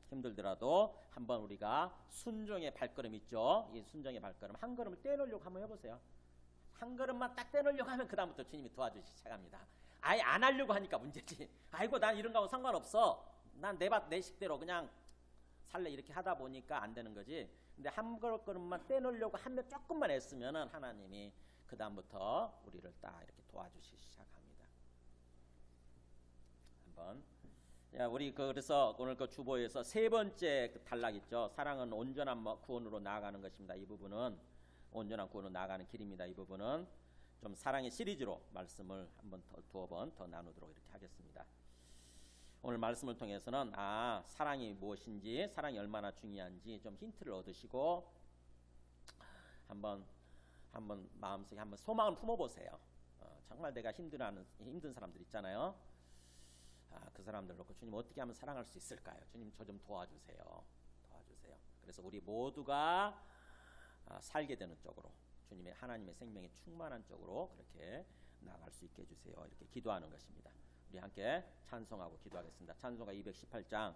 힘들더라도 한번 우리가 순종의 발걸음 있죠. 이 순종의 발걸음 한 걸음을 떼놓으려고 한번 해보세요. 한 걸음만 딱 떼놓으려고 하면 그 다음부터 주님이 도와주시기 시작합니다. 아예 안 하려고 하니까 문제지. 아이고 난 이런 거하고 상관없어. 난 내 식대로 그냥 살래 이렇게 하다 보니까 안 되는 거지. 근데 한 걸음만 떼놓으려고 하면 조금만 애쓰면은 하나님이 그 다음부터 우리를 딱 이렇게 도와주시기 시작합니다. 한번. 야, 우리 그래서 오늘 그 주보에서 세 번째 그 단락 있죠. 사랑은 온전한 구원으로 나아가는 것입니다. 이 부분은 온전한 구원으로 나아가는 길입니다. 이 부분은 좀 사랑의 시리즈로 말씀을 한번 두어 번 더 나누도록 이렇게 하겠습니다. 오늘 말씀을 통해서는 사랑이 무엇인지, 사랑이 얼마나 중요한지 좀 힌트를 얻으시고 한번 마음속에 한번 소망을 품어보세요. 정말 내가 힘든 사람들 있잖아요. 그 사람들 놓고 주님 어떻게 하면 사랑할 수 있을까요? 주님 저 좀 도와주세요. 도와주세요. 그래서 우리 모두가 살게 되는 쪽으로 주님의 하나님의 생명이 충만한 쪽으로 그렇게 나아갈 수 있게 해주세요. 이렇게 기도하는 것입니다. 우리 함께 찬송하고 기도하겠습니다. 찬송가 218장